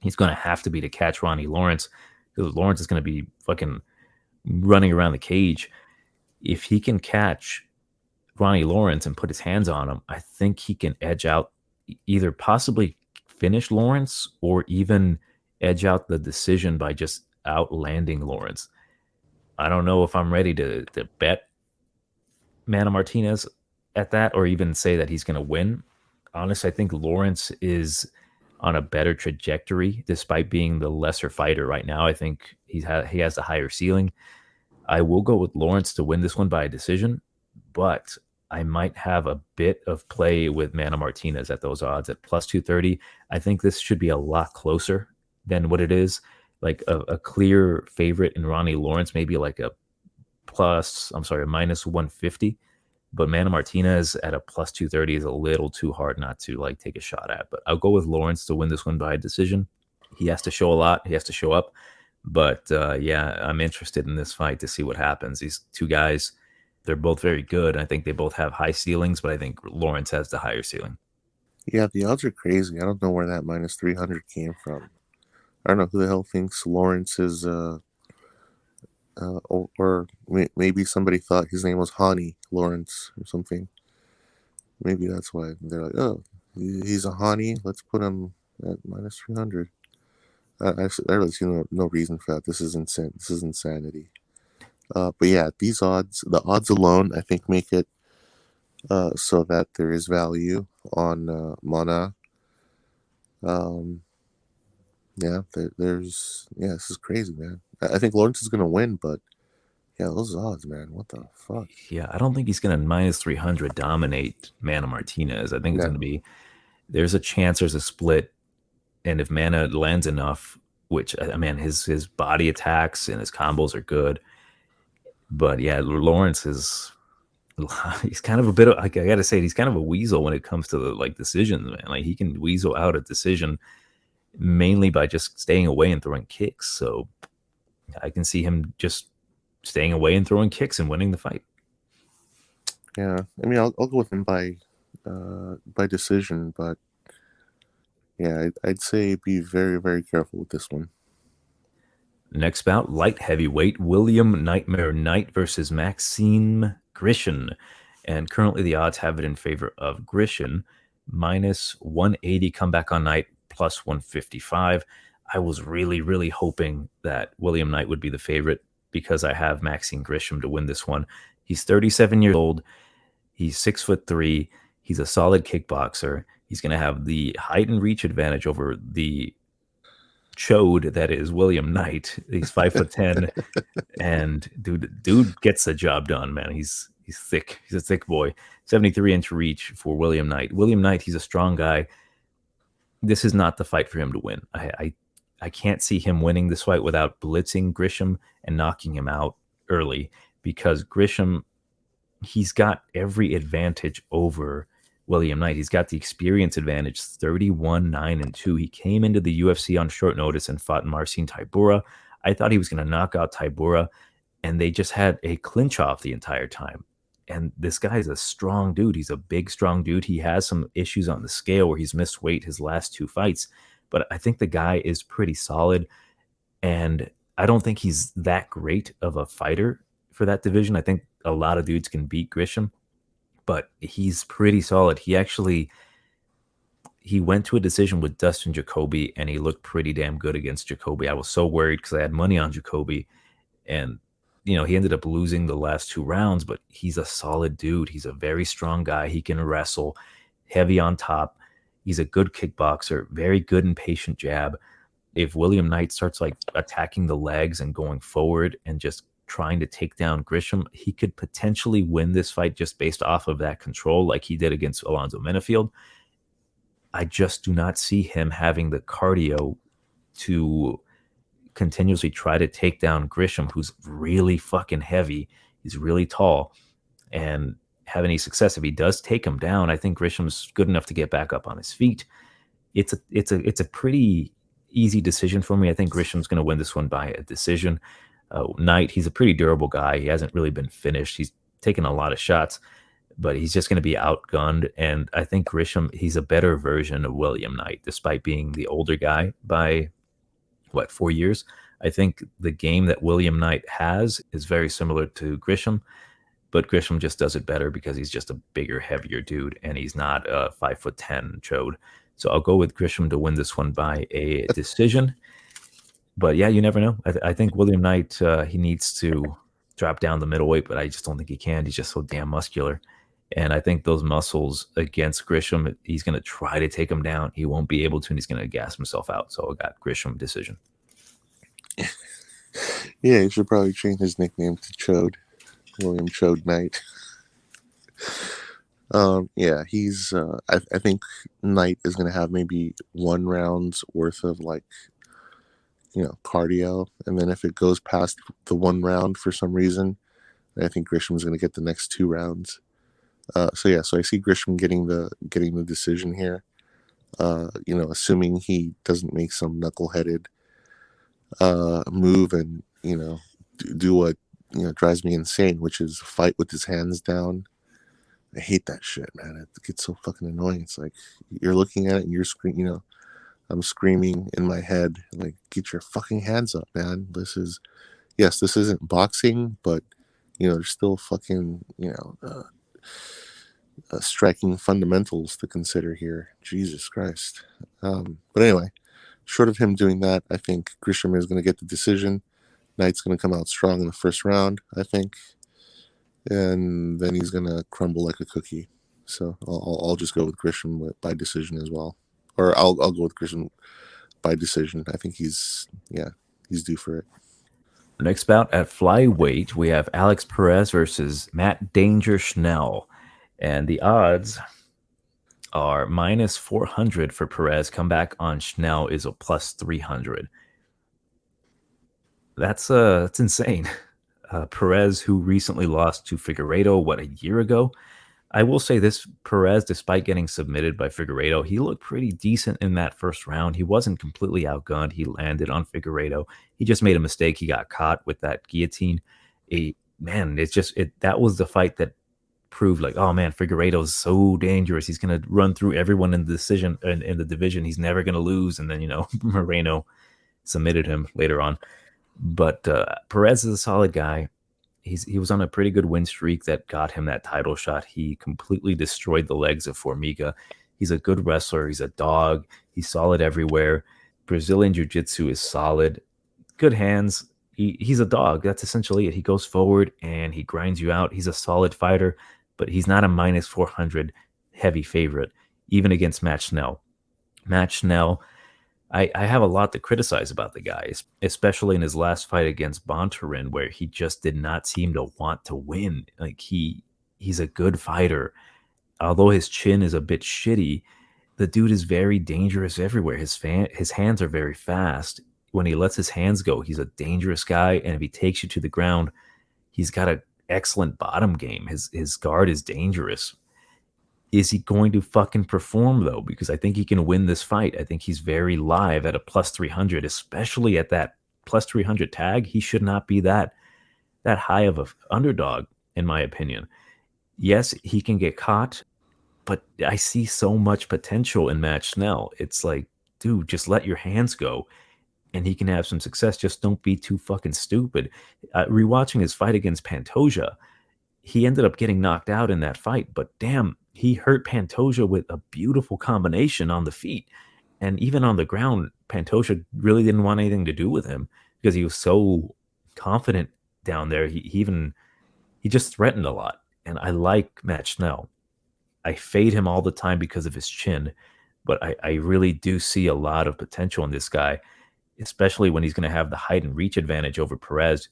he's going to have to be to catch Ronnie Lawrence, because Lawrence is going to be fucking running around the cage. If he can catch Ronnie Lawrence and put his hands on him, I think he can edge out, either possibly finish Lawrence or even edge out the decision by just outlanding Lawrence. I don't know if I'm ready to bet Mana Martinez at that, or even say that he's going to win. Honestly, I think Lawrence is on a better trajectory despite being the lesser fighter right now. I think he has the higher ceiling. I will go with Lawrence to win this one by a decision, but I might have a bit of play with Mana Martinez at those odds at plus 230. I think this should be a lot closer than what it is. Like a clear favorite in Ronnie Lawrence, maybe like a minus 150. But Mana Martinez at a plus 230 is a little too hard not to like take a shot at. But I'll go with Lawrence to win this one by a decision. He has to show a lot. He has to show up. But yeah, I'm interested in this fight to see what happens. These two guys, they're both very good. I think they both have high ceilings, but I think Lawrence has the higher ceiling. Yeah, the odds are crazy. I don't know where that minus 300 came from. I don't know who the hell thinks Lawrence is, or maybe somebody thought his name was Hani Lawrence or something. Maybe that's why they're like, oh, he's a Hani. Let's put him at minus 300. I really see no reason for that. This is insane. This is insanity. But yeah, these odds, the odds alone, I think make it so that there is value on Mana. Yeah, this is crazy, man. I think Lawrence is going to win, but yeah, those odds, man, what the fuck? Yeah, I don't think he's going to minus 300 dominate Mana Martinez. I think it's going to be, there's a chance there's a split, and if Mana lands enough, which, I mean, his body attacks and his combos are good, but yeah, Lawrence he's kind of a bit of, like, I got to say, he's kind of a weasel when it comes to the, like, decisions, man. Like, he can weasel out a decision mainly by just staying away and throwing kicks. So I can see him just staying away and throwing kicks and winning the fight. Yeah, I mean, I'll go with him by decision, but yeah, I'd say be very, very careful with this one. Next bout, light heavyweight, William Nightmare Knight versus Maxime Grishin. And currently the odds have it in favor of Grishin, minus 180 comeback on Knight, plus 155. I was really, really hoping that William Knight would be the favorite because I have Maxime Grishin to win this one. He's 37 years old. He's 6'3". He's a solid kickboxer. He's going to have the height and reach advantage over the chode that is William Knight. He's 5'10", and dude gets the job done, man. He's thick. He's a thick boy. 73-inch reach for William Knight. William Knight, he's a strong guy. This is not the fight for him to win. I can't see him winning this fight without blitzing Grisham and knocking him out early, because Grisham, he's got every advantage over William Knight. He's got the experience advantage, 31-9-2. He came into the UFC on short notice and fought Marcin Tybura. I thought he was going to knock out Tybura, and they just had a clinch off the entire time. And this guy's a strong dude. He's a big, strong dude. He has some issues on the scale where he's missed weight his last two fights, but I think the guy is pretty solid, and I don't think he's that great of a fighter for that division. I think a lot of dudes can beat Grisham, but he's pretty solid. He went to a decision with Dustin Jacoby, and he looked pretty damn good against Jacoby. I was so worried because I had money on Jacoby, and he ended up losing the last two rounds, but he's a solid dude. He's a very strong guy. He can wrestle, heavy on top. He's a good kickboxer, very good and patient jab. If William Knight starts like attacking the legs and going forward and just trying to take down Grisham, he could potentially win this fight just based off of that control like he did against Alonzo Menafield. I just do not see him having the cardio to continuously try to take down Grisham, who's really fucking heavy. He's really tall, and have any success. If he does take him down, I think Grisham's good enough to get back up on his feet. It's a pretty easy decision for me. I think Grisham's going to win this one by a decision. Knight, he's a pretty durable guy. He hasn't really been finished. He's taken a lot of shots, but he's just going to be outgunned. And I think Grisham, he's a better version of William Knight, despite being the older guy by, 4 years? I think the game that William Knight has is very similar to Grisham, but Grisham just does it better because he's just a bigger, heavier dude, and he's not a 5'10" chode. So I'll go with Grisham to win this one by a decision. But yeah, you never know. I think William Knight, he needs to drop down the middleweight, but I just don't think he can. He's just so damn muscular. And I think those muscles against Grisham, he's going to try to take him down. He won't be able to, and he's going to gas himself out. So I got Grisham decision. Yeah, he should probably change his nickname to Chode. William Chode Knight. Yeah, he's. I think Knight is going to have maybe 1 round's worth of cardio, and then if it goes past the 1 round for some reason, I think Grisham's going to get the next 2 rounds. So I see Grisham getting the decision here. Assuming he doesn't make some knuckleheaded move and do what drives me insane, which is fight with his hands down. I hate that shit, man. It gets so fucking annoying. It's like you're looking at it and you're screaming, I'm screaming in my head, like, get your fucking hands up, man. This isn't boxing, but there's still fucking striking fundamentals to consider here. Jesus Christ. But anyway, short of him doing that, I think Grisham is going to get the decision. Knight's going to come out strong in the first round, I think, and then he's going to crumble like a cookie. So I'll just go with Grisham by decision as well, or I'll go with Grisham by decision. I think he's due for it. Next bout at flyweight, we have Alex Perez versus Matt Danger Schnell, and the odds are -400 for Perez. Comeback on Schnell is a +300. That's insane. Perez, who recently lost to Figueiredo, a year ago. I will say this, Perez, despite getting submitted by Figueiredo, he looked pretty decent in that first round. He wasn't completely outgunned. He landed on Figueiredo. He just made a mistake. He got caught with that guillotine. That was the fight that proved oh man, Figueiredo's so dangerous. He's going to run through everyone in the division. He's never going to lose. And then, Moreno submitted him later on. But Perez is a solid guy. He was on a pretty good win streak that got him that title shot. He completely destroyed the legs of Formiga. He's a good wrestler. He's a dog. He's solid everywhere. Brazilian Jiu-Jitsu is solid. Good hands. He's a dog. That's essentially it. He goes forward and he grinds you out. He's a solid fighter, but he's not a -400 heavy favorite, even against Matt Schnell. Matt Schnell, I have a lot to criticize about the guy, especially in his last fight against Bontorin, where he just did not seem to want to win. He's a good fighter. Although his chin is a bit shitty, the dude is very dangerous everywhere. His hands are very fast. When he lets his hands go, he's a dangerous guy. And if he takes you to the ground, he's got an excellent bottom game. His guard is dangerous. Is he going to fucking perform, though? Because I think he can win this fight. I think he's very live at a +300, especially at that +300 tag. He should not be that high of an underdog, in my opinion. Yes, he can get caught, but I see so much potential in Matt Schnell. It's like, dude, just let your hands go, and he can have some success. Just don't be too fucking stupid. Rewatching his fight against Pantoja, he ended up getting knocked out in that fight, but damn, he hurt Pantoja with a beautiful combination on the feet. And even on the ground, Pantoja really didn't want anything to do with him because he was so confident down there. He just threatened a lot. And I like Matt Schnell. I fade him all the time because of his chin, but I really do see a lot of potential in this guy, especially when he's going to have the height and reach advantage over Perez.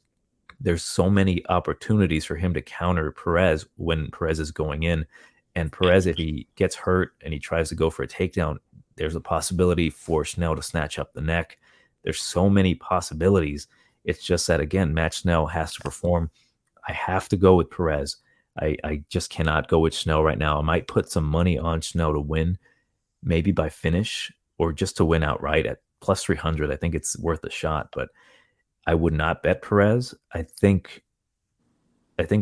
There's so many opportunities for him to counter Perez when Perez is going in. And Perez, if he gets hurt and he tries to go for a takedown, there's a possibility for Schnell to snatch up the neck. There's so many possibilities. It's just that, again, Matt Schnell has to perform. I have to go with Perez. I just cannot go with Schnell right now. I might put some money on Schnell to win, maybe by finish or just to win outright at plus 300. I think it's worth a shot, but I would not bet Perez. I think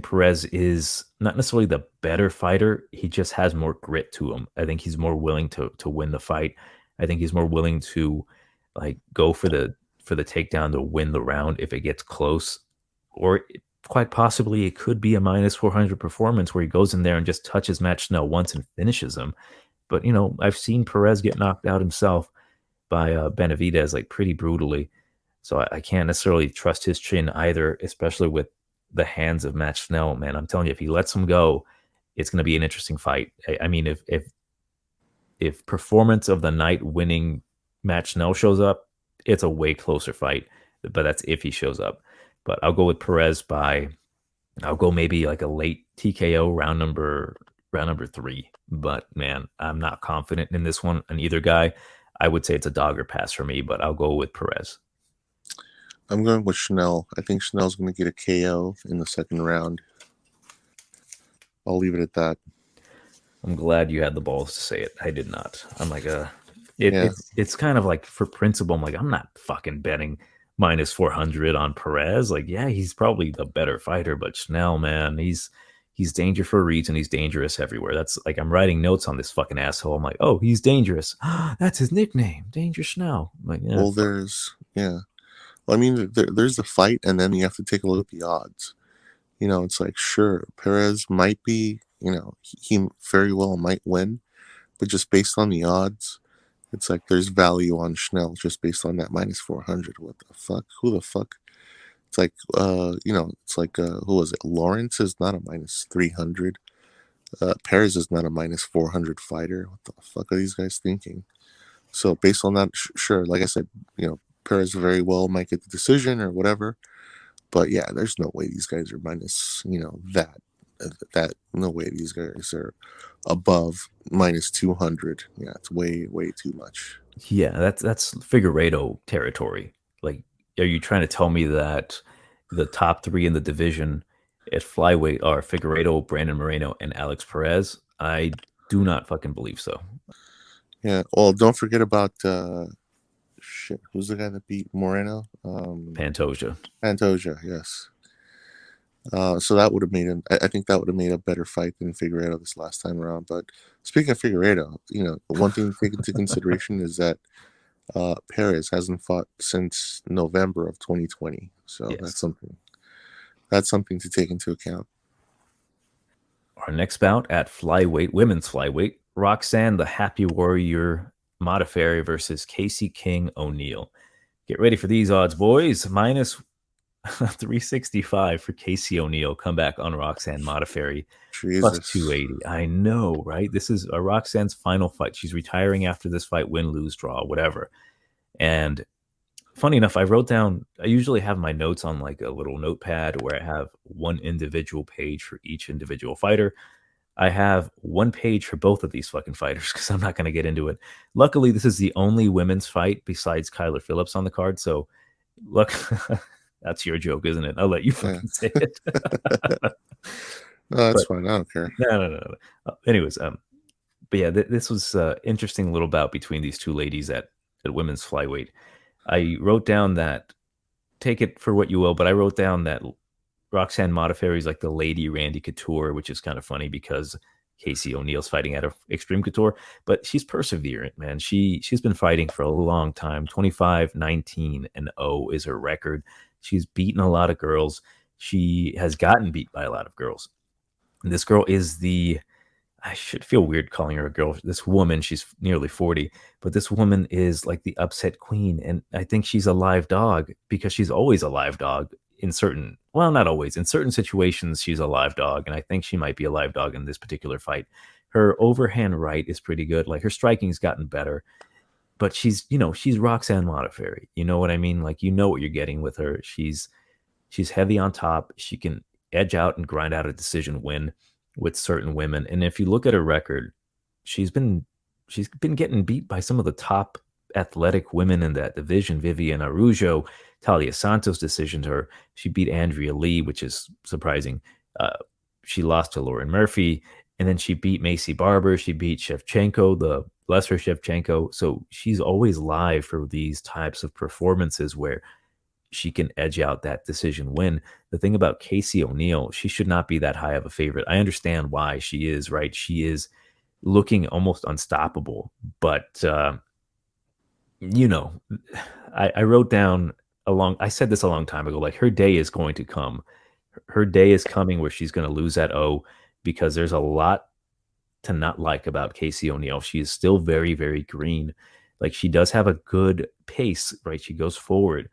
Perez is not necessarily the better fighter. He just has more grit to him. I think he's more willing to win the fight. I think he's more willing to like go for the takedown to win the round if it gets close. Or quite possibly it could be a minus 400 performance where he goes in there and just touches Matt Schnell once and finishes him. But, I've seen Perez get knocked out himself by Benavidez like pretty brutally. So I can't necessarily trust his chin either, especially with the hands of Matt Schnell. Man, I'm telling you, if he lets him go, it's going to be an interesting fight. I mean, if performance of the night winning Matt Schnell shows up, it's a way closer fight. But that's if he shows up. But I'll go with Perez I'll go maybe like a late TKO round number 3. But man, I'm not confident in this one on either guy. I would say it's a dog or pass for me, but I'll go with Perez. I'm going with Schnell. I think Schnell's going to get a KO in the second round. I'll leave it at that. I'm glad you had the balls to say it. I did not. I'm like, it's kind of like for principle. I'm like, I'm not fucking betting minus 400 on Perez. Like, yeah, he's probably the better fighter, but Schnell, man, he's dangerous for a reason. He's dangerous everywhere. That's like, I'm writing notes on this fucking asshole. I'm like, oh, he's dangerous. That's his nickname, Dangerous Schnell. I'm like, yeah. Well, there's the fight, and then you have to take a look at the odds. It's like, sure, Perez might be, he very well might win, but just based on the odds, it's like there's value on Schnell just based on that minus 400. What the fuck? Who the fuck? It's like, it's like, who was it? Lawrence is not a minus 300. Perez is not a minus 400 fighter. What the fuck are these guys thinking? So based on that, sure, like I said, Perez very well might get the decision or whatever. But yeah, there's no way these guys are minus, that no way these guys are above minus 200. Yeah, it's way, way too much. Yeah, that's Figueiredo territory. Like, are you trying to tell me that the top 3 in the division at flyweight are Figueiredo, Brandon Moreno, and Alex Perez? I do not fucking believe so. Yeah, well, don't forget about who's the guy that beat Moreno? Pantoja, yes. So that would have made him. I think that would have made a better fight than Figueiredo this last time around. But speaking of Figueiredo, one thing to take into consideration is that Perez hasn't fought since November of 2020. So yes. That's something to take into account. Our next bout at flyweight, women's flyweight, Roxanne the Happy Warrior Modafferi versus Casey King O'Neill. Get ready for these odds, boys. Minus 365 for Casey O'Neill. Come back on Roxanne Modafferi. Plus 280. I know, right? This is Roxanne's final fight. She's retiring after this fight, win, lose, draw, whatever. And funny enough, I usually have my notes on like a little notepad where I have one individual page for each individual fighter. I have one page for both of these fucking fighters because I'm not going to get into it. Luckily, this is the only women's fight besides Kyler Phillips on the card. So, look, that's your joke, isn't it? I'll let you fucking say it. No, that's fine. I don't care. No. Anyways, but yeah, this was an interesting little bout between these two ladies at women's flyweight. I wrote down that, take it for what you will, but I wrote down that Roxanne Modafferi is like the lady Randy Couture, which is kind of funny because Casey O'Neill's fighting out of Extreme Couture, but she's perseverant, man. She's been fighting for a long time. 25-19-0 is her record. She's beaten a lot of girls. She has gotten beat by a lot of girls. And this girl is I should feel weird calling her a girl. This woman, she's nearly 40, but this woman is like the upset queen. And I think she's a live dog because she's always a live dog in certain, well, not always, in certain situations, she's a live dog. And I think she might be a live dog in this particular fight. Her overhand right is pretty good. Like her striking's gotten better, but she's Roxanne Modafferi. You know what I mean? Like, what you're getting with her. She's heavy on top. She can edge out and grind out a decision win with certain women. And if you look at her record, she's been getting beat by some of the top athletic women in that division. Vivian Araujo, Talia Santos decisioned her. She beat Andrea Lee, which is surprising. she lost to Lauren Murphy, and then she beat Macy Barber. She beat Shevchenko, the lesser Shevchenko. So she's always live for these types of performances where she can edge out that decision win. The thing about Casey O'Neill, she should not be that high of a favorite. I understand why she is, right? She is looking almost unstoppable, but I wrote down I said this a long time ago, like her day is going to come. Her day is coming where she's going to lose that O, because there's a lot to not like about Casey O'Neill. She is still very, very green. Like, she does have a good pace, right? She goes forward.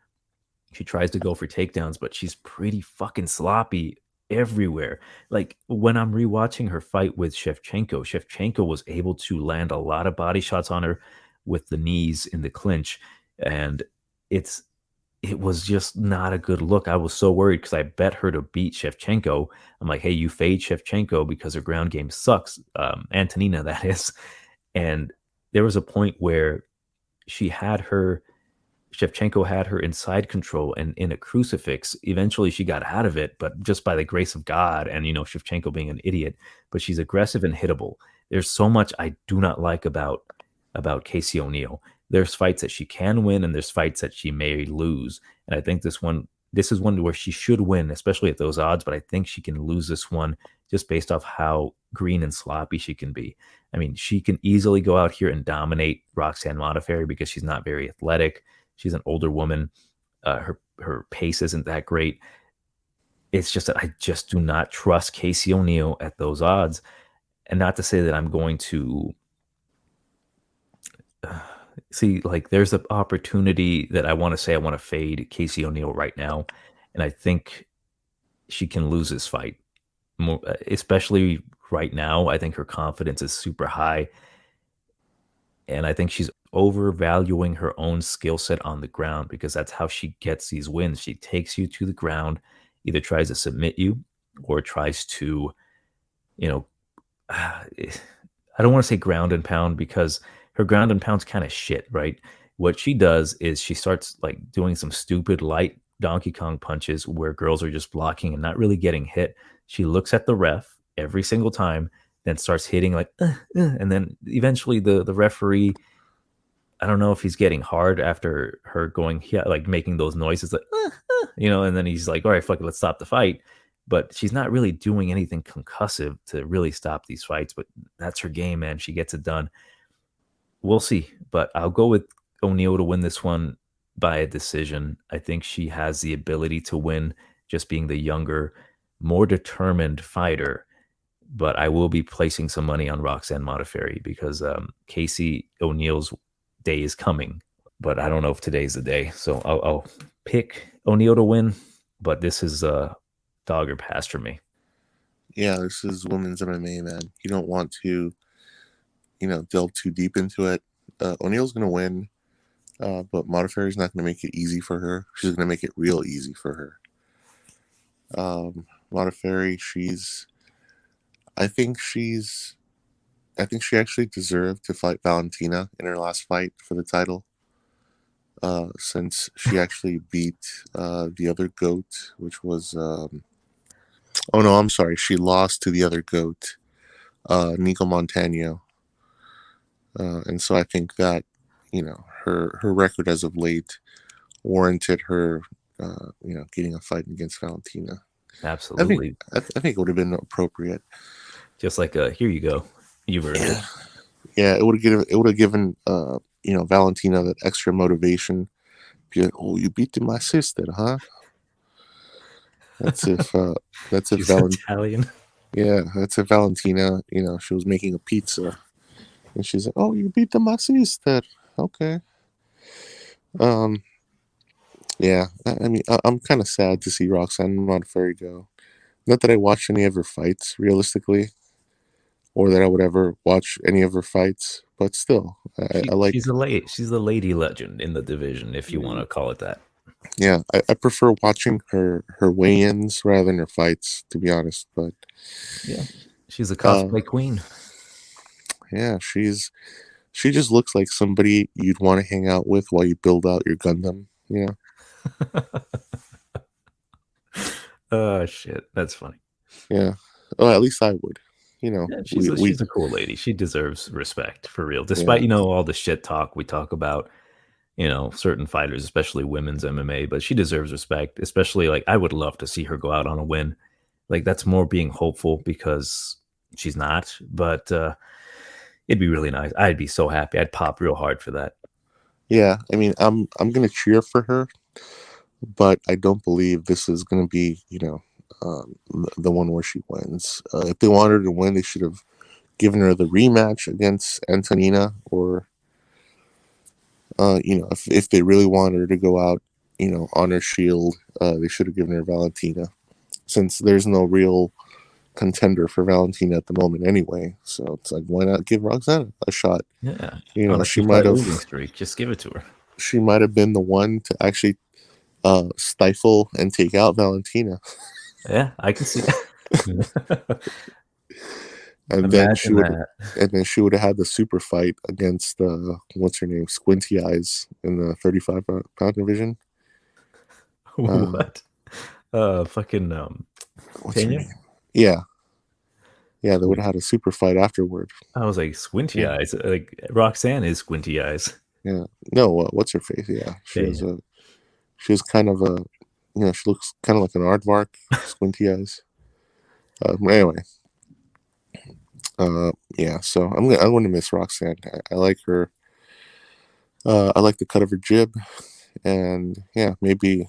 She tries to go for takedowns, but she's pretty fucking sloppy everywhere. Like, when I'm rewatching her fight with Shevchenko was able to land a lot of body shots on her with the knees in the clinch, and it was just not a good look. I was so worried because I bet her to beat Shevchenko. I'm like, hey, you fade Shevchenko because her ground game sucks. Antonina, that is. And there was a point where Shevchenko had her in side control and in a crucifix. Eventually she got out of it, but just by the grace of God and, Shevchenko being an idiot. But she's aggressive and hittable. There's so much I do not like about Casey O'Neill. There's fights that she can win, and there's fights that she may lose. And I think this is one where she should win, especially at those odds. But I think she can lose this one just based off how green and sloppy she can be. I mean, she can easily go out here and dominate Roxanne Modafferi because she's not very athletic. She's an older woman. Her pace isn't that great. It's just that I just do not trust Casey O'Neill at those odds. And not to say that I'm going to see, like, there's an opportunity that I want to fade Casey O'Neill right now. And I think she can lose this fight, especially right now. I think her confidence is super high. And I think she's overvaluing her own skill set on the ground, because that's how she gets these wins. She takes you to the ground, either tries to submit you or tries to, I don't want to say ground and pound, because her ground and pound's kind of shit, right? What she does is she starts like doing some stupid light Donkey Kong punches where girls are just blocking and not really getting hit. She looks at the ref every single time, then starts hitting like, and then eventually the referee, I don't know if he's getting hard after her going, like making those noises, like, and then he's like, all right, fuck it, let's stop the fight. But she's not really doing anything concussive to really stop these fights. But that's her game, man. She gets it done. We'll see. But I'll go with O'Neill to win this one by a decision. I think she has the ability to win, just being the younger, more determined fighter. But I will be placing some money on Roxanne Modafferi because Casey O'Neill's day is coming. But I don't know if today's the day. So I'll pick O'Neill to win. But this is dog or pass for me. Yeah, this is women's MMA, man. You don't want to, delve too deep into it. O'Neill's going to win, but Modafferi's not going to make it easy for her. She's going to make it real easy for her. Modafferi, I think she actually deserved to fight Valentina in her last fight for the title, since she actually beat the other GOAT, which was... oh, no, I'm sorry. She lost to the other GOAT, Nico Montano. And so I think that, her record as of late warranted her, getting a fight against Valentina. Absolutely. I think it would have been appropriate. Just like, here you go. You've earned it. Yeah, it would have given Valentina that extra motivation. Be like, oh, you beat my sister, huh? That's if She's Italian. Yeah, that's if Valentina, she was making a pizza, and she's like, "Oh, you beat my sister." Okay. Yeah. I mean, I'm kind of sad to see Roxanne Modafferi go. Not that I watched any of her fights realistically, or that I would ever watch any of her fights, but still, I like. She's the lady legend in the division, if you want to call it that. Yeah, I prefer watching her weigh-ins rather than her fights, to be honest. But yeah, she's a cosplay queen. Yeah, she just looks like somebody you'd want to hang out with while you build out your Gundam. Oh shit, that's funny. Yeah. Oh, at least I would. Yeah, she's a cool lady. She deserves respect for real. Despite all the shit talk we talk about, certain fighters, especially women's MMA, but she deserves respect. Especially I would love to see her go out on a win. That's more being hopeful because she's not. But it'd be really nice. I'd be so happy. I'd pop real hard for that. Yeah, I mean, I'm gonna cheer for her, but I don't believe this is gonna be the one where she wins. If they wanted her to win, they should have given her the rematch against Antonina, or if they really wanted her to go out, on her shield, they should have given her Valentina, since there's no real contender for Valentina at the moment anyway. So it's like, why not give Roxanne a shot? Yeah, she might have losing streak. Just give it to her. She might have been the one to actually stifle and take out Valentina. Yeah, I can see that. And then she would have had the super fight against what's her name, Squinty Eyes, in the 35-pound division. What? Fucking what's her name? Yeah, they would have had a super fight afterward. I was like, Squinty Eyes. Roxanne is Squinty Eyes. Yeah. No, what's her face? Yeah, she was kind of a, she looks kind of like an aardvark, Squinty Eyes. Anyway. Yeah, so I'm gonna miss Roxanne. I like her. I like the cut of her jib, and yeah, maybe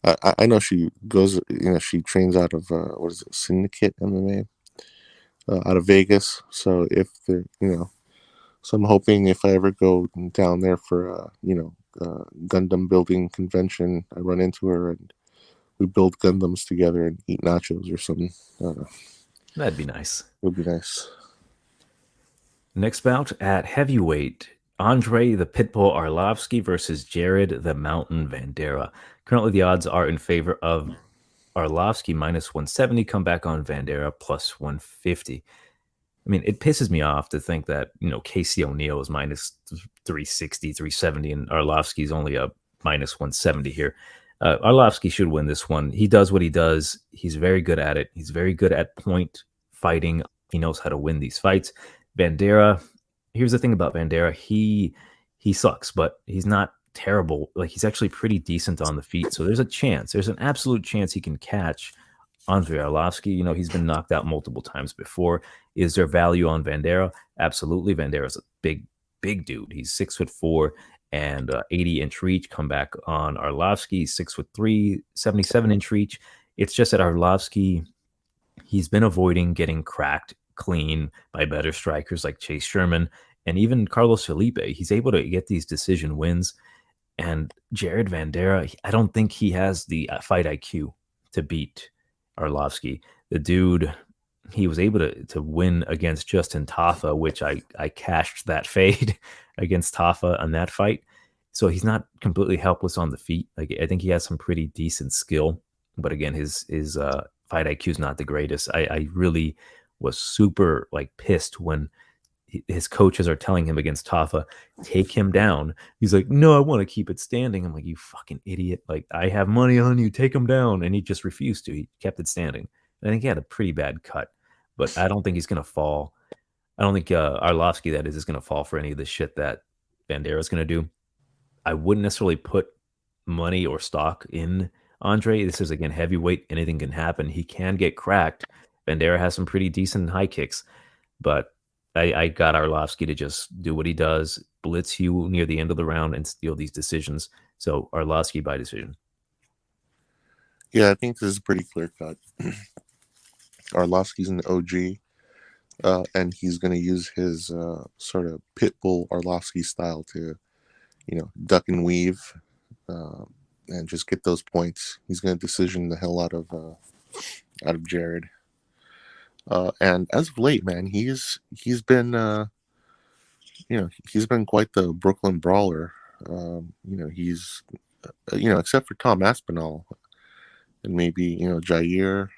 I know she goes. She trains out of what is it, Syndicate MMA, out of Vegas. So if so I'm hoping if I ever go down there for Gundam building convention, I run into her and we build Gundams together and eat nachos or something. That'd be nice. It would be nice. Next bout at heavyweight, Andre the Pitbull Arlovski versus Jared the Mountain Vanderaa. Currently, the odds are in favor of Arlovski minus 170, come back on Vanderaa plus 150. I mean, it pisses me off to think that, Casey O'Neill is minus 360, 370, and Arlovski's only a minus 170 here. Arlovski should win this one. He does what he does. He's very good at it. He's very good at point fighting. He knows how to win these fights. Vanderaa, here's the thing about Vanderaa. He sucks, but he's not terrible. He's actually pretty decent on the feet. So there's a chance. There's an absolute chance he can catch Andre Arlovski. He's been knocked out multiple times before. Is there value on Vanderaa? Absolutely. Vanderaa is a big dude. He's 6'4" and 80-inch reach. Come back on Arlovski. 6'3", 77-inch reach. It's just that Arlovski, he's been avoiding getting cracked clean by better strikers like Chase Sherman and even Carlos Felipe. He's able to get these decision wins. And Jared Vanderaa, I don't think he has the fight IQ to beat Arlovski. The dude, he was able to win against Justin Tafa, which I cashed that fade against Tafa on that fight. So he's not completely helpless on the feet. I think he has some pretty decent skill, but again, his fight IQ is not the greatest. I really was super pissed when his coaches are telling him against Tafa, take him down. He's like, no, I want to keep it standing. I'm like, you fucking idiot. I have money on you. Take him down. And he just refused to. He kept it standing. I think he had a pretty bad cut, but I don't think he's going to fall. I don't think Arlovski, that is going to fall for any of the shit that Vanderaa is going to do. I wouldn't necessarily put money or stock in Andre. This is, again, heavyweight. Anything can happen. He can get cracked. Vanderaa has some pretty decent high kicks, but I got Arlovski to just do what he does, blitz you near the end of the round and steal these decisions. So Arlovski by decision. Yeah, I think this is pretty clear cut. Arlovski's an OG, and he's going to use his sort of pitbull Arlovski style to, duck and weave, and just get those points. He's going to decision the hell out of Jared. And as of late, man, he's been he's been quite the Brooklyn brawler. He's except for Tom Aspinall and maybe Jair,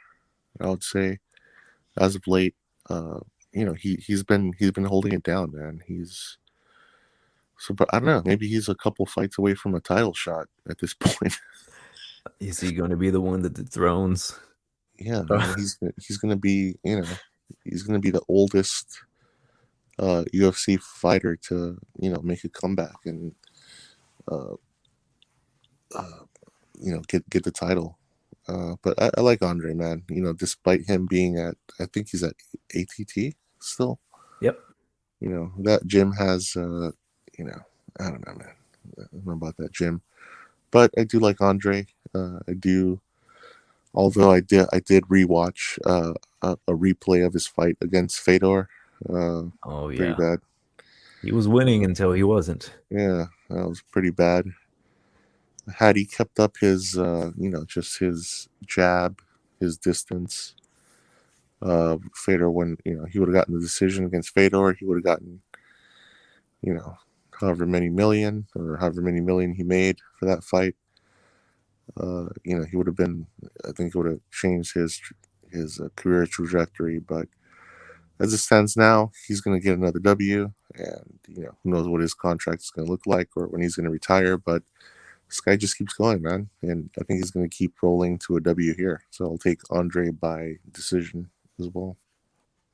I would say, as of late, he's been holding it down, man. But I don't know, maybe he's a couple fights away from a title shot at this point. Is he going to be the one that dethrones Yeah, man, he's gonna be, he's gonna be the oldest UFC fighter to, make a comeback and uh, uh, get the title. But I like Andre, man. Despite him being I think he's at ATT still. Yep. That gym has, I don't know, man. I don't know about that gym, but I do like Andre. I do. Although I did rewatch a replay of his fight against Fedor. Oh Pretty yeah. bad. He was winning until he wasn't. Yeah, that was pretty bad. Had he kept up his, just his jab, his distance, Fedor, when he would have gotten the decision against Fedor, he would have gotten, however many million he made for that fight. He would have been. I think it would have changed his career trajectory. But as it stands now, he's going to get another W, and who knows what his contract is going to look like or when he's going to retire. But this guy just keeps going, man, and I think he's going to keep rolling to a W here. So I'll take Andre by decision as well.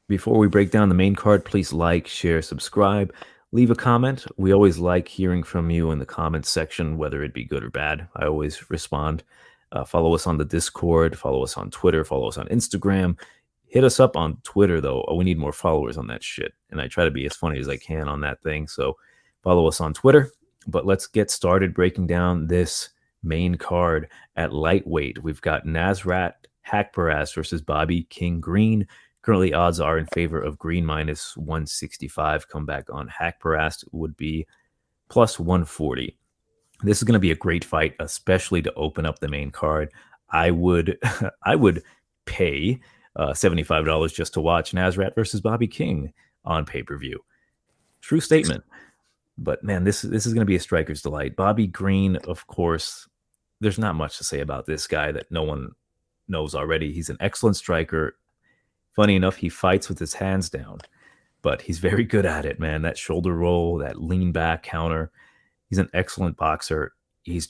Before we break down the main card, please like, share, subscribe, leave a comment. We always like hearing from you in the comments section, whether it be good or bad. I always respond. Follow us on the Discord. Follow us on Twitter. Follow us on Instagram. Hit us up on Twitter, though. We need more followers on that shit. And I try to be as funny as I can on that thing. So follow us on Twitter. But let's get started breaking down this main card at lightweight. We've got Nasrat Haqparast versus Bobby King Green. Currently, odds are in favor of Green minus 165. Comeback on Haqparast would be plus 140. This is going to be a great fight, especially to open up the main card. I would pay $75 just to watch Nasrat versus Bobby King on pay-per-view. True statement. But man, this is going to be a striker's delight. Bobby Green, of course, there's not much to say about this guy that no one knows already. He's an excellent striker. Funny enough, he fights with his hands down, but he's very good at it, man. That shoulder roll, that lean back counter. He's an excellent boxer. He's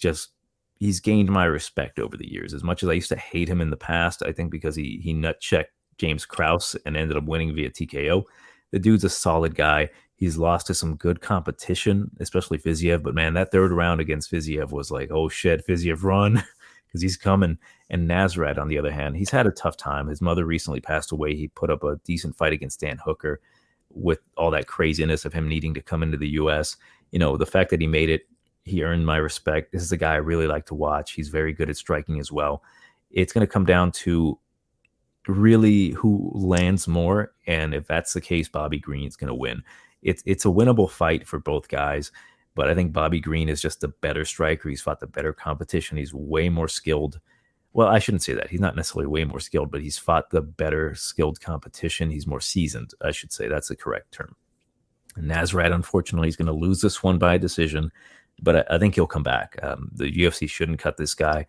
gained my respect over the years. As much as I used to hate him in the past, I think because he nut checked James Krause and ended up winning via TKO. The dude's a solid guy. He's lost to some good competition, especially Fiziev. But man, that third round against Fiziev was like, oh shit, Fiziev run. Because he's coming. And Nasrat, on the other hand, he's had a tough time. His mother recently passed away. He put up a decent fight against Dan Hooker with all that craziness of him needing to come into the U.S. The fact that he made it, he earned my respect. This is a guy I really like to watch. He's very good at striking as well. It's going to come down to really who lands more. And if that's the case, Bobby Green's going to win. It's a winnable fight for both guys. But I think Bobby Green is just the better striker. He's fought the better competition. He's way more skilled. Well, I shouldn't say that. He's not necessarily way more skilled, but he's fought the better skilled competition. He's more seasoned, I should say. That's the correct term. Nasrat, unfortunately, is going to lose this one by decision, but I think he'll come back. The UFC shouldn't cut this guy.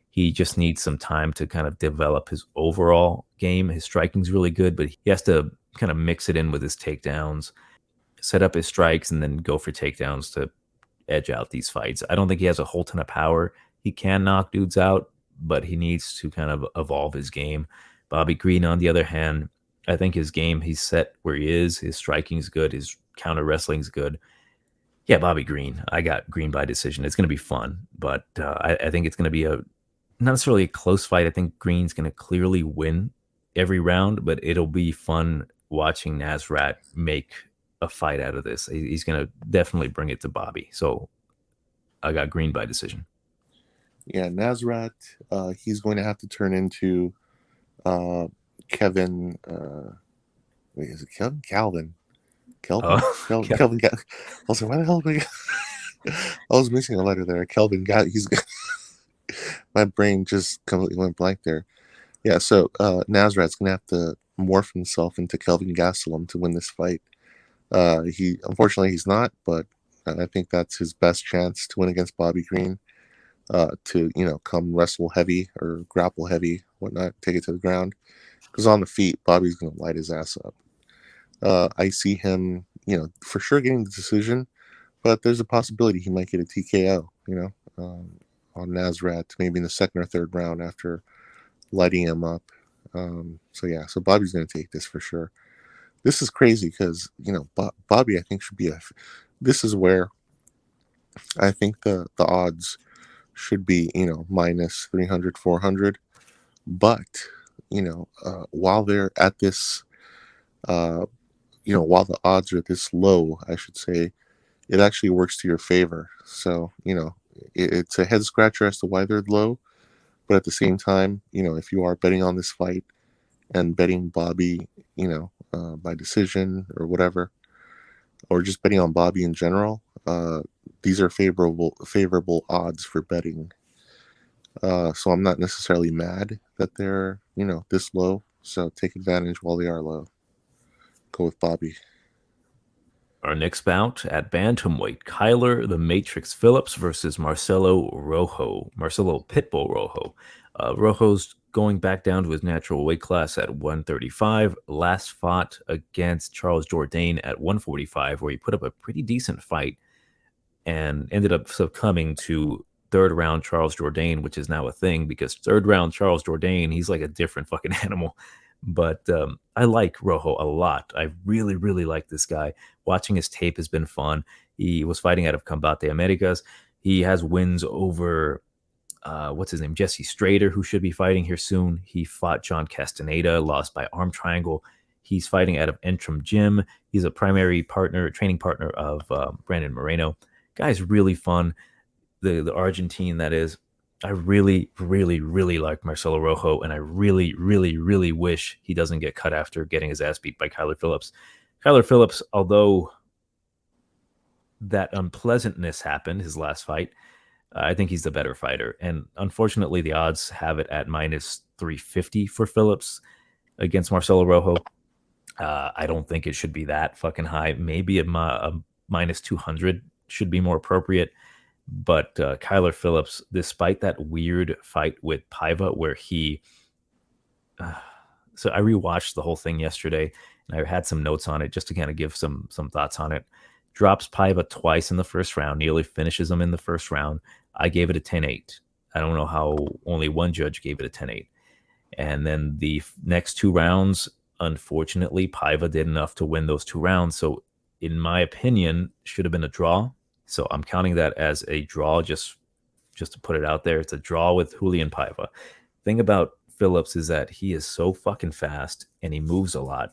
He just needs some time to kind of develop his overall game. His striking's really good, but he has to kind of mix it in with his takedowns, set up his strikes, and then go for takedowns to edge out these fights. I don't think he has a whole ton of power. He can knock dudes out, but he needs to kind of evolve his game. Bobby Green, on the other hand, I think his game, he's set where he is. His striking's good. His counter wrestling's good. Yeah, Bobby Green. I got Green by decision. It's going to be fun, but I think it's going to be not necessarily a close fight. I think Green's going to clearly win every round, but it'll be fun watching Nasrat make a fight out of this. He's going to definitely bring it to Bobby. So I got Green by decision. Yeah, Nasrat, he's going to have to turn into Kevin. Wait, is it Kevin? Calvin. Kelvin? Kelvin. I was like, why the hell am I was missing a letter there. Kelvin got. My brain just completely went blank there. Yeah, so Nasrat's going to have to morph himself into Kelvin Gastelum to win this fight. Unfortunately he's not, but I think that's his best chance to win against Bobby Green. To come wrestle heavy or grapple heavy, whatnot, take it to the ground. Because on the feet, Bobby's going to light his ass up. I see him, for sure getting the decision, but there's a possibility he might get a TKO, on Nasrat, maybe in the second or third round after lighting him up. So Bobby's going to take this for sure. This is crazy because, Bobby, I think, should be this is where I think the odds should be, minus 300, 400. But, while they're at this, while the odds are this low, I should say, it actually works to your favor. So, it's a head scratcher as to why they're low. But at the same time, if you are betting on this fight and betting Bobby, by decision or whatever, or just betting on Bobby in general, these are favorable odds for betting. So I'm not necessarily mad that they're, this low. So take advantage while they are low. Go with Bobby. Our next bout at bantamweight, Kyler the Matrix Phillips versus Marcelo Pitbull Rojo. Rojo's going back down to his natural weight class at 135. Last fought against Charles Jourdain at 145, where he put up a pretty decent fight and ended up succumbing to third round Charles Jourdain, which is now a thing because third round Charles Jourdain, he's like a different fucking animal. But I like Rojo a lot. I really, really like this guy. Watching his tape has been fun. He was fighting out of Combate Americas. He has wins over, what's his name? Jesse Strader, who should be fighting here soon. He fought John Castaneda, lost by arm triangle. He's fighting out of Entrum Gym. He's a training partner of Brandon Moreno. Guy's really fun. The Argentine, that is. I really, really, really like Marcelo Rojo, and I really, really, really wish he doesn't get cut after getting his ass beat by Kyler Phillips. Kyler Phillips, although that unpleasantness happened, his last fight, I think he's the better fighter. And unfortunately, the odds have it at minus 350 for Phillips against Marcelo Rojo. I don't think it should be that fucking high. Maybe a minus 200 should be more appropriate. But Kyler Phillips, despite that weird fight with Paiva where he... so I rewatched the whole thing yesterday, and I had some notes on it just to kind of give some thoughts on it. Drops Paiva twice in the first round, nearly finishes him in the first round. I gave it a 10-8. I don't know how only one judge gave it a 10-8. And then the next two rounds, unfortunately, Paiva did enough to win those two rounds. So in my opinion, should have been a draw. So I'm counting that as a draw, just to put it out there. It's a draw with Julian Paiva. Thing about Phillips is that he is so fucking fast and he moves a lot.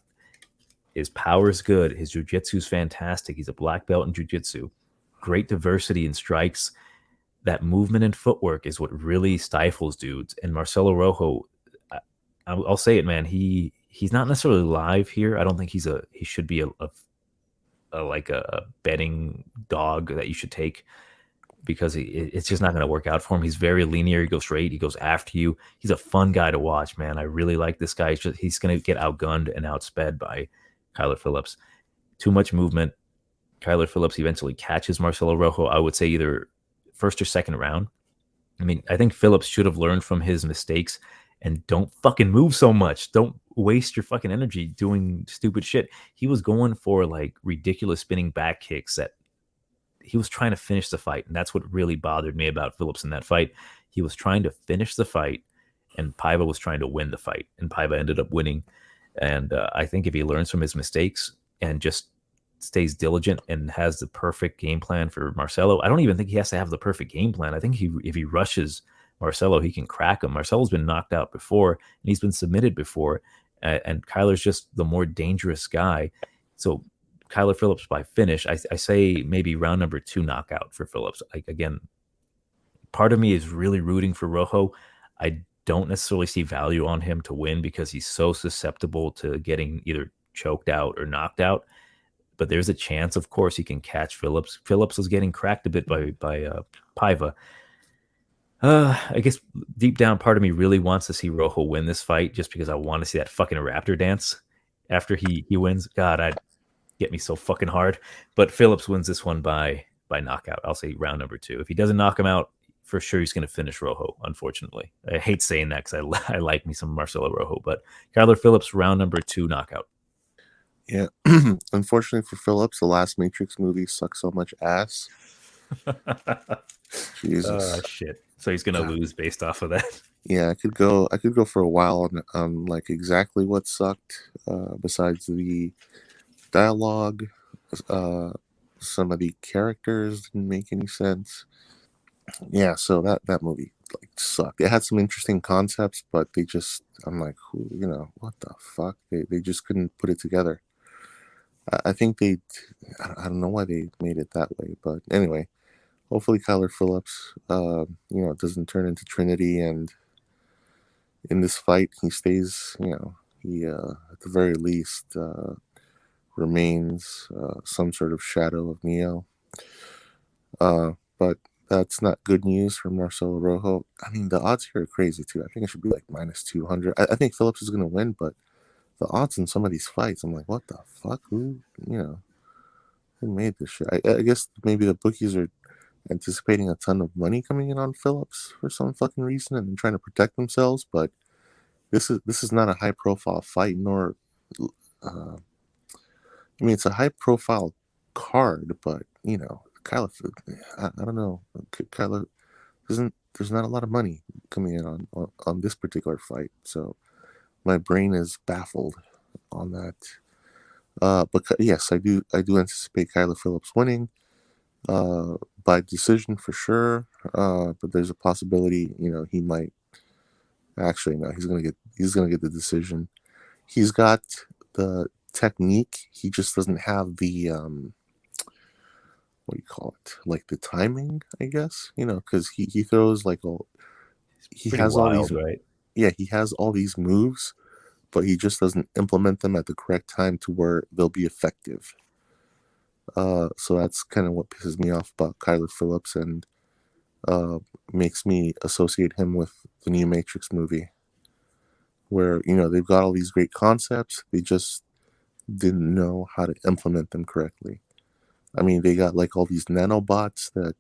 His power is good. His jiu-jitsu is fantastic. He's a black belt in jiu-jitsu. Great diversity in strikes. That movement and footwork is what really stifles dudes. And Marcelo Rojo, I'll say it, man. He's not necessarily live here. I don't think he should be a betting dog that you should take, because it's just not going to work out for him. He's very linear. He goes straight. He goes after you. He's a fun guy to watch, man. I really like this guy. He's going to get outgunned and outsped by Kyler Phillips. Too much movement. Kyler Phillips eventually catches Marcelo Rojo, I would say either first or second round. I mean, I think Phillips should have learned from his mistakes and don't fucking move so much. Don't waste your fucking energy doing stupid shit. He was going for like ridiculous spinning back kicks that he was trying to finish the fight. And that's what really bothered me about Phillips in that fight. He was trying to finish the fight and Paiva was trying to win the fight, and Paiva ended up winning. And I think if he learns from his mistakes and just stays diligent and has the perfect game plan for Marcelo, I don't even think he has to have the perfect game plan. I think if he rushes Marcelo, he can crack him. Marcelo's been knocked out before and he's been submitted before. And Kyler's just the more dangerous guy. So Kyler Phillips by finish, I say maybe round number 2 knockout for Phillips. Again, part of me is really rooting for Rojo. I don't necessarily see value on him to win because he's so susceptible to getting either choked out or knocked out. But there's a chance, of course, he can catch Phillips. Phillips was getting cracked a bit by Paiva. I guess deep down, part of me really wants to see Rojo win this fight just because I want to see that fucking raptor dance after he wins. God, I'd get me so fucking hard. But Phillips wins this one by knockout. I'll say round number 2. If he doesn't knock him out, for sure he's going to finish Rojo, unfortunately. I hate saying that because I like me some Marcelo Rojo. But Kyler Phillips, round number 2 knockout. Yeah. Unfortunately for Phillips, the last Matrix movie sucks so much ass. Jesus. Shit. So he's gonna lose based off of that. Yeah, I could go for a while on like exactly what sucked, besides the dialogue. Some of the characters didn't make any sense. Yeah, so that movie like sucked. It had some interesting concepts, but I'm like, what the fuck? They just couldn't put it together. I think I don't know why they made it that way, but anyway, hopefully Kyler Phillips, doesn't turn into Trinity, and in this fight he stays, he at the very least remains some sort of shadow of Neo. But that's not good news for Marcelo Rojo. I mean, the odds here are crazy too. I think it should be like minus 200. I think Phillips is going to win, but the odds in some of these fights, I'm like, what the fuck? Who made this shit? I guess maybe the bookies are anticipating a ton of money coming in on Phillips for some fucking reason and trying to protect themselves. But this is not a high profile fight, nor it's a high profile card, but Kyler, I don't know. Kyler there's not a lot of money coming in on this particular fight, so my brain is baffled on that. But yes, I do anticipate Kyler Phillips winning by decision for sure. But there's a possibility, he might actually no, he's gonna get the decision. He's got the technique. He just doesn't have the what do you call it? Like the timing, I guess. Because he throws like he has wild, all these right? Yeah, he has all these moves, but he just doesn't implement them at the correct time to where they'll be effective. So that's kind of what pisses me off about Kyler Phillips and makes me associate him with the new Matrix movie, where they've got all these great concepts, they just didn't know how to implement them correctly. I mean, they got like all these nanobots that,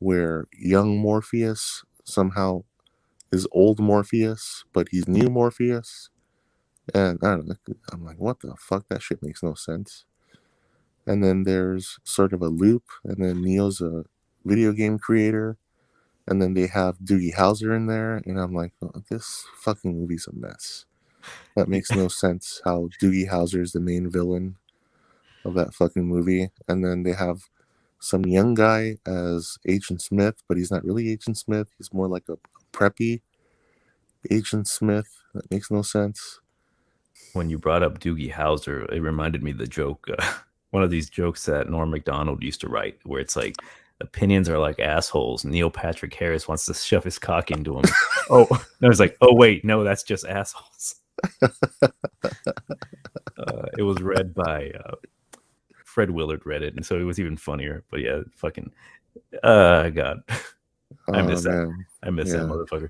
where young Morpheus somehow is old Morpheus, but he's new Morpheus. And I don't know, I'm like, what the fuck? That shit makes no sense. And then there's sort of a loop, and then Neo's a video game creator, and then they have Doogie Howser in there, and I'm like, oh, this fucking movie's a mess. That makes no sense how Doogie Howser is the main villain of that fucking movie. And then they have some young guy as Agent Smith, but he's not really Agent Smith. He's more like a preppy Agent Smith. That makes no sense. When you brought up Doogie Howser, it reminded me of the joke, one of these jokes that Norm Macdonald used to write, where it's like, opinions are like assholes. Neil Patrick Harris wants to shove his cock into him. Oh, no, it's like, oh, wait, no, that's just assholes. It was read by Fred Willard read it, and so it was even funnier. But yeah, fucking God, I miss that. Man. I miss that motherfucker.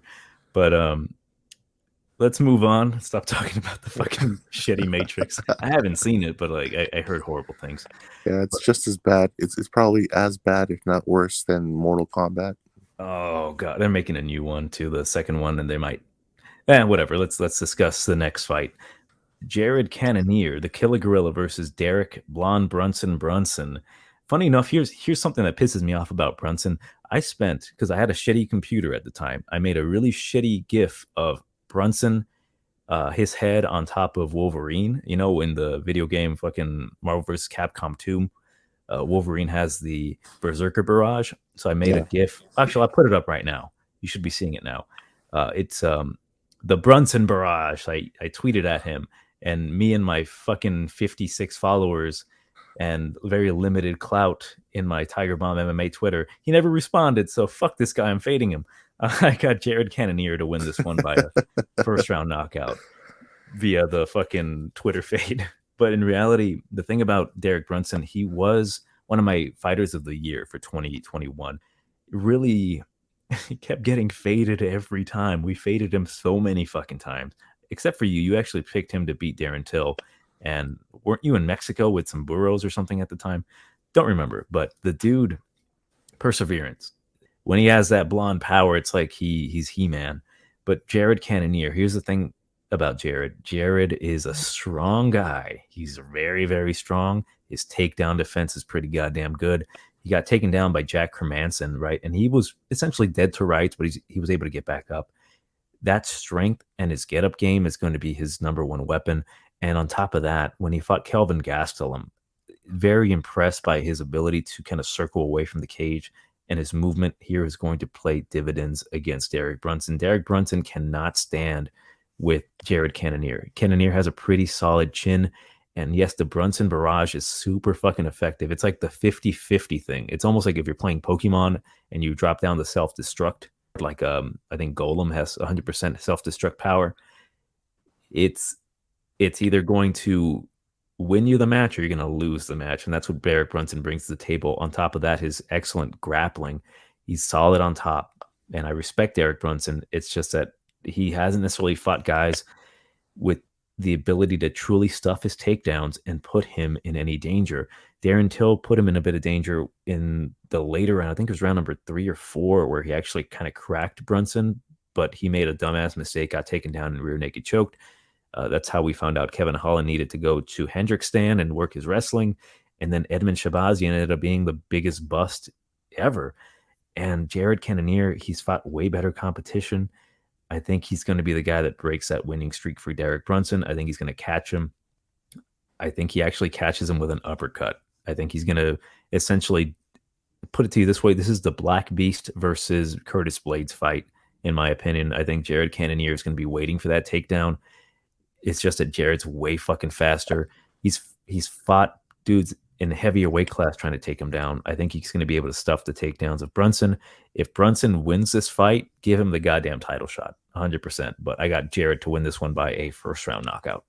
But let's move on. Stop talking about the fucking shitty Matrix. I haven't seen it, but like I heard horrible things. Yeah, it's just as bad. It's probably as bad, if not worse, than Mortal Kombat. Oh god, they're making a new one too, the second one, and they might. Whatever. Let's discuss the next fight. Jared Cannonier, the Killer Gorilla versus Derek Blonde Brunson. Funny enough, here's something that pisses me off about Brunson. I spent, because I had a shitty computer at the time, I made a really shitty GIF of Brunson, his head on top of Wolverine. In the video game fucking Marvel vs. Capcom 2, Wolverine has the Berserker barrage. So I made a GIF. Actually, I'll put it up right now. You should be seeing it now. It's the Brunson barrage. I tweeted at him, and me and my fucking 56 followers and very limited clout in my Tiger Bomb MMA Twitter, he never responded. So fuck this guy. I'm fading him. I got Jared Cannonier to win this one by a first round knockout via the fucking Twitter fade. But in reality, the thing about Derek Brunson, he was one of my fighters of the year for 2021. Really, he kept getting faded every time. We faded him so many fucking times. Except for you. You actually picked him to beat Darren Till. And weren't you in Mexico with some burros or something at the time? Don't remember. But the dude, perseverance. When he has that blonde power, it's like he's He-Man. But Jared Cannonier, here's the thing about Jared. Jared is a strong guy. He's very, very strong. His takedown defense is pretty goddamn good. He got taken down by Jack Hermanson, right? And he was essentially dead to rights, but he was able to get back up. That strength and his get-up game is going to be his number one weapon. And on top of that, when he fought Kelvin Gastelum, I'm very impressed by his ability to kind of circle away from the cage, and his movement here is going to play dividends against Derek Brunson. Derek Brunson cannot stand with Jared Cannonier. Cannonier has a pretty solid chin, and yes, the Brunson barrage is super fucking effective. It's like the 50-50 thing. It's almost like if you're playing Pokemon and you drop down the self-destruct, like I think Golem has 100% self-destruct power. It's either going to win you the match or you're going to lose the match, and that's what Derek Brunson brings to the table. On top of that, his excellent grappling. He's solid on top, and I respect Derek Brunson. It's just that he hasn't necessarily fought guys with the ability to truly stuff his takedowns and put him in any danger. Darren Till put him in a bit of danger in the later round. I think it was round number 3 or 4, where he actually kind of cracked Brunson, but he made a dumbass mistake, got taken down and rear naked choked. That's how we found out Kevin Holland needed to go to Hendrickson and work his wrestling. And then Edmund Shabazi ended up being the biggest bust ever. And Jared Cannonier, he's fought way better competition. I think he's going to be the guy that breaks that winning streak for Derek Brunson. I think he's going to catch him. I think he actually catches him with an uppercut. I think he's going to essentially put it to you this way. This is the Black Beast versus Curtis Blades fight, in my opinion. I think Jared Cannonier is going to be waiting for that takedown. It's just that Jared's way fucking faster. He's fought dudes in a heavier weight class trying to take him down. I think he's going to be able to stuff the takedowns of Brunson. If Brunson wins this fight, give him the goddamn title shot, 100%. But I got Jared to win this one by a first-round knockout.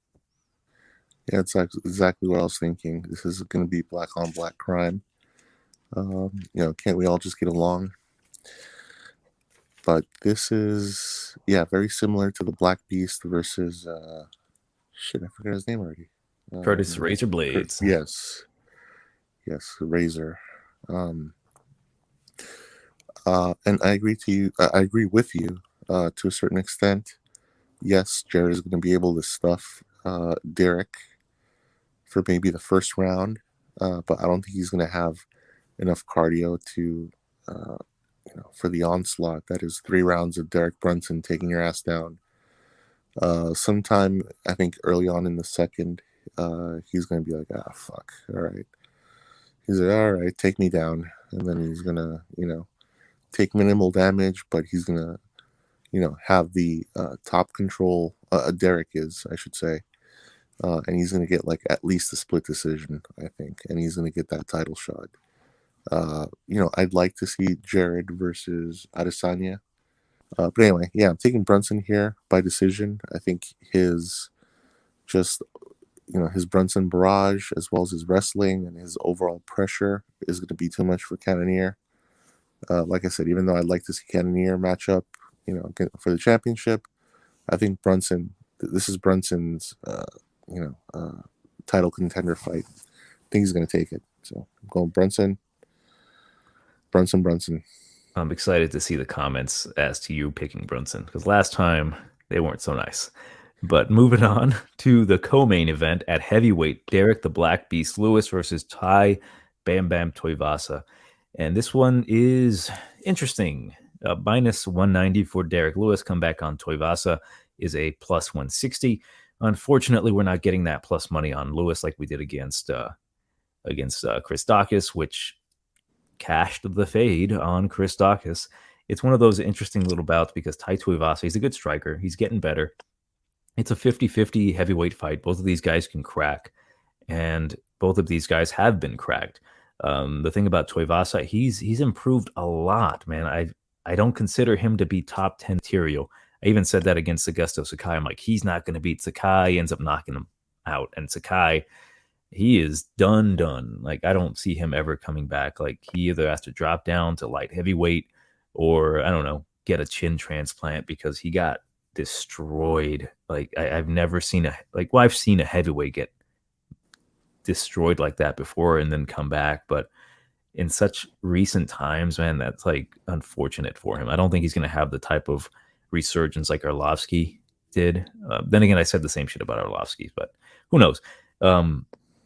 Yeah, it's exactly what I was thinking. This is going to be black-on-black crime. Can't we all just get along? But this is, very similar to the Black Beast versus, I forgot his name already. Curtis Razor Blades. Yes, Razor. And I agree with you to a certain extent. Yes, Jared is going to be able to stuff Derek for maybe the first round, but I don't think he's going to have enough cardio to, for the onslaught. That is 3 rounds of Derek Brunson taking your ass down. Sometime, I think early on in the second, he's going to be like, fuck, all right. He's like, all right, take me down. And then he's going to, take minimal damage, but he's going to, have the top control. Derek is, I should say. And he's going to get like at least a split decision, I think. And he's going to get that title shot. I'd like to see Jared versus Adesanya. But anyway, I'm taking Brunson here by decision. I think his Brunson barrage, as well as his wrestling and his overall pressure, is going to be too much for Cannonier. Like I said, even though I'd like to see Cannonier match up, for the championship, I think this is Brunson's, title contender fight. I think he's going to take it. So I'm going Brunson. I'm excited to see the comments as to you picking Brunson, because last time they weren't so nice. But moving on to the co-main event at heavyweight, Derek the Black Beast Lewis versus Tai Bam Bam Tuivasa. And this one is interesting. Minus 190 for Derek Lewis. Comeback on Tuivasa is a plus 160. Unfortunately, we're not getting that plus money on Lewis like we did against Chris Daukaus, which cashed the fade on Chris Daukaus. It's one of those interesting little bouts because Tai Tuivasa, he's a good striker. He's getting better. It's a 50-50 heavyweight fight. Both of these guys can crack, and both of these guys have been cracked. The thing about Tuivasa, he's improved a lot, man. I don't consider him to be top 10 material. I even said that against Augusto Sakai. I'm like, he's not going to beat Sakai. He ends up knocking him out. And Sakai, he is done. Like, I don't see him ever coming back. Like, he either has to drop down to light heavyweight or, I don't know, get a chin transplant because he got destroyed. Like, I've never seen I've seen a heavyweight get destroyed like that before and then come back. But in such recent times, man, that's like unfortunate for him. I don't think he's going to have the type of resurgence like Arlovski did. Then again, I said the same shit about Arlovski, but who knows?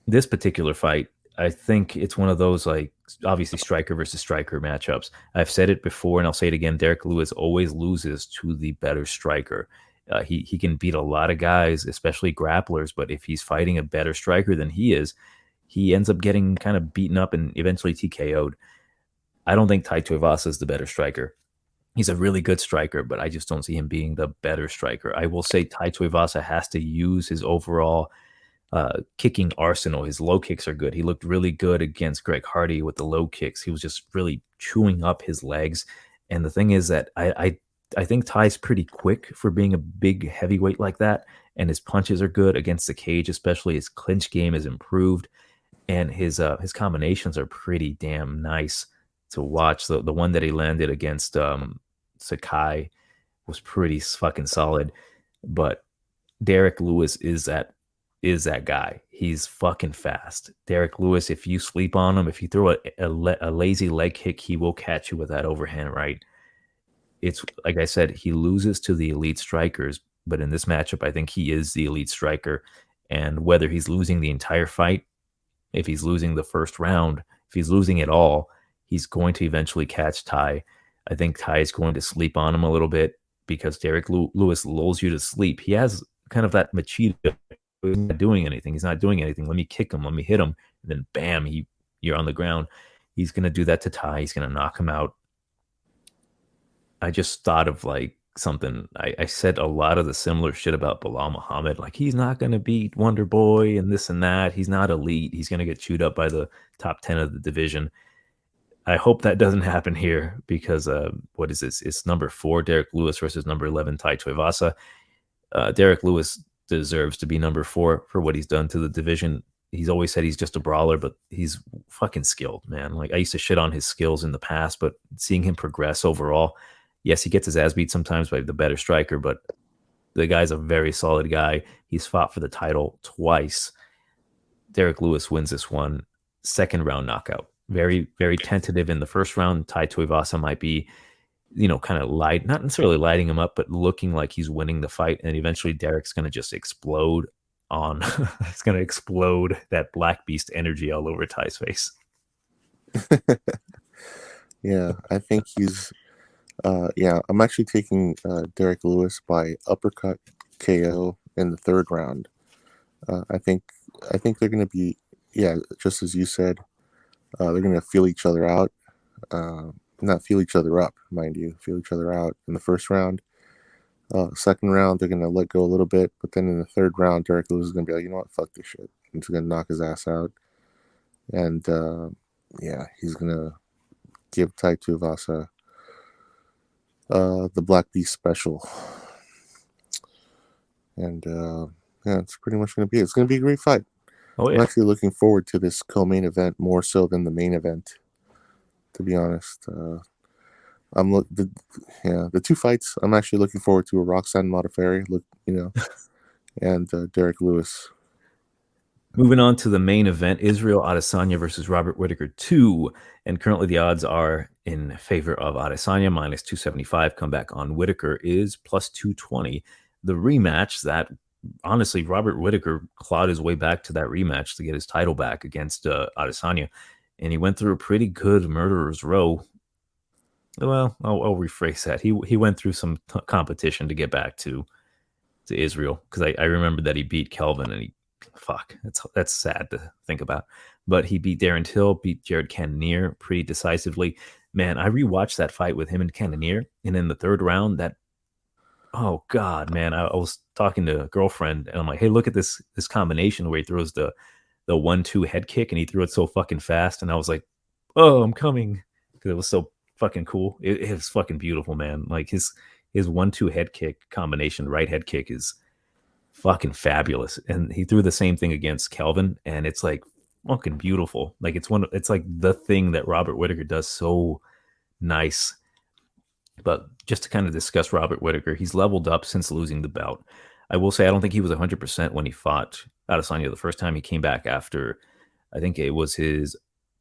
This particular fight, I think it's one of those, like, obviously striker versus striker matchups. I've said it before and I'll say it again. Derek Lewis always loses to the better striker. He can beat a lot of guys, especially grapplers, but if he's fighting a better striker than he is, he ends up getting kind of beaten up and eventually TKO'd. I don't think Tai Tuivasa is the better striker. He's a really good striker, but I just don't see him being the better striker. I will say Tai Tuivasa has to use his overall kicking arsenal. His low kicks are good. He looked really good against Greg Hardy with the low kicks. He was just really chewing up his legs. And the thing is that I think Ty's pretty quick for being a big heavyweight like that. And his punches are good against the cage, especially his clinch game is improved. And his combinations are pretty damn nice to watch. The one that he landed against Sakai was pretty fucking solid. But Derek Lewis is that guy. He's fucking fast. Derek Lewis, if you sleep on him, if you throw a lazy leg kick, he will catch you with that overhand right. It's like I said, he loses to the elite strikers, but in this matchup, I think he is the elite striker. And whether he's losing the entire fight, if he's losing the first round, if he's losing it all, he's going to eventually catch Ty. I think Ty is going to sleep on him a little bit because Derek Lewis lulls you to sleep. He has kind of that Machida. He's not doing anything. He's not doing anything. Let me kick him. Let me hit him. And then bam, you're on the ground. He's going to do that to Ty. He's going to knock him out. I just thought of like something. I said a lot of the similar shit about Bilal Muhammad. Like, he's not going to beat Wonder Boy and this and that. He's not elite. He's going to get chewed up by the top 10 of the division. I hope that doesn't happen here because what is this? It's number 4, Derek Lewis versus number 11, Tai Tuivasa. Derek Lewis deserves to be number 4 for what he's done to the division. He's always said he's just a brawler, but he's fucking skilled, man. Like, I used to shit on his skills in the past, but seeing him progress overall, yes, he gets his ass beat sometimes by the better striker, but the guy's a very solid guy. He's fought for the title twice. Derek Lewis wins this one, second round knockout. Very, very tentative in the first round. Tai Tuivasa might be, kind of not necessarily lighting him up, but looking like he's winning the fight. And eventually Derek's going to just explode it's going to explode that Black Beast energy all over Ty's face. Yeah, I think he's, I'm actually taking Derek Lewis by uppercut KO in the third round. I think they're going to be, just as you said, they're going to feel each other out. Not feel each other up, mind you. Feel each other out in the first round. Second round, they're going to let go a little bit. But then in the third round, Derek Lewis is going to be like, you know what? Fuck this shit. He's going to knock his ass out. And, he's going to give Tai Tuivasa the Black Beast special. And, it's pretty much going to be it. It's going to be a great fight. Oh, yeah. I'm actually looking forward to this co-main event more so than the main event, to be honest. The two fights I'm actually looking forward to are Roxanne Modafferi, and Derek Lewis. Moving on to the main event, Israel Adesanya versus Robert Whittaker 2. And currently the odds are in favor of Adesanya, minus 275. Comeback on Whittaker is plus 220. The rematch that, honestly, Robert Whittaker clawed his way back to that rematch to get his title back against Adesanya. And he went through a pretty good murderer's row. Well, I'll rephrase that. He went through some competition to get back to Israel, because I remember that he beat Kelvin, and that's sad to think about. But he beat Darren Till, beat Jared Cannonier pretty decisively. Man, I rewatched that fight with him and Cannonier, and in the third round, oh God, man, I was talking to a girlfriend, and I'm like, hey, look at this combination where he throws the 1-2 head kick, and he threw it so fucking fast, and I was like, oh, I'm coming, because it was so fucking cool. It was fucking beautiful, man. Like, his 1-2 head kick combination, right head kick, is fucking fabulous. And he threw the same thing against Kelvin, and it's like fucking beautiful. Like, it's like the thing that Robert Whittaker does so nice. But just to kind of discuss Robert Whittaker, he's leveled up since losing the belt. I will say I don't think he was 100% when he fought Adesanya the first time. He came back after, I think it was his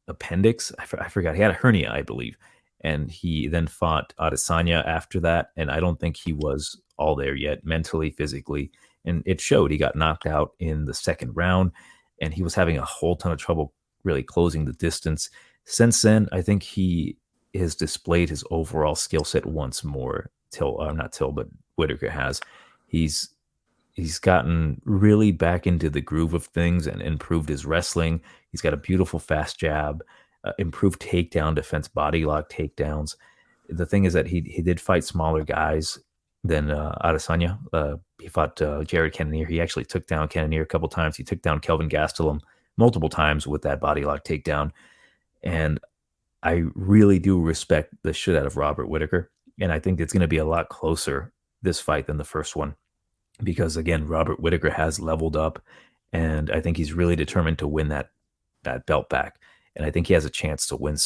appendix. I forgot. He had a hernia, I believe. And he then fought Adesanya after that. And I don't think he was all there yet, mentally, physically. And it showed. He got knocked out in the second round. And he was having a whole ton of trouble really closing the distance. Since then, I think he has displayed his overall skill set once more. But Whittaker has. He's gotten really back into the groove of things and improved his wrestling. He's got a beautiful fast jab, improved takedown defense, body lock takedowns. The thing is that he did fight smaller guys than Adesanya. He fought Jared Cannonier. He actually took down Cannonier a couple times. He took down Kelvin Gastelum multiple times with that body lock takedown. And I really do respect the shit out of Robert Whittaker. And I think it's going to be a lot closer, this fight, than the first one. Because, again, Robert Whittaker has leveled up. And I think he's really determined to win that belt back. And I think he has a chance to win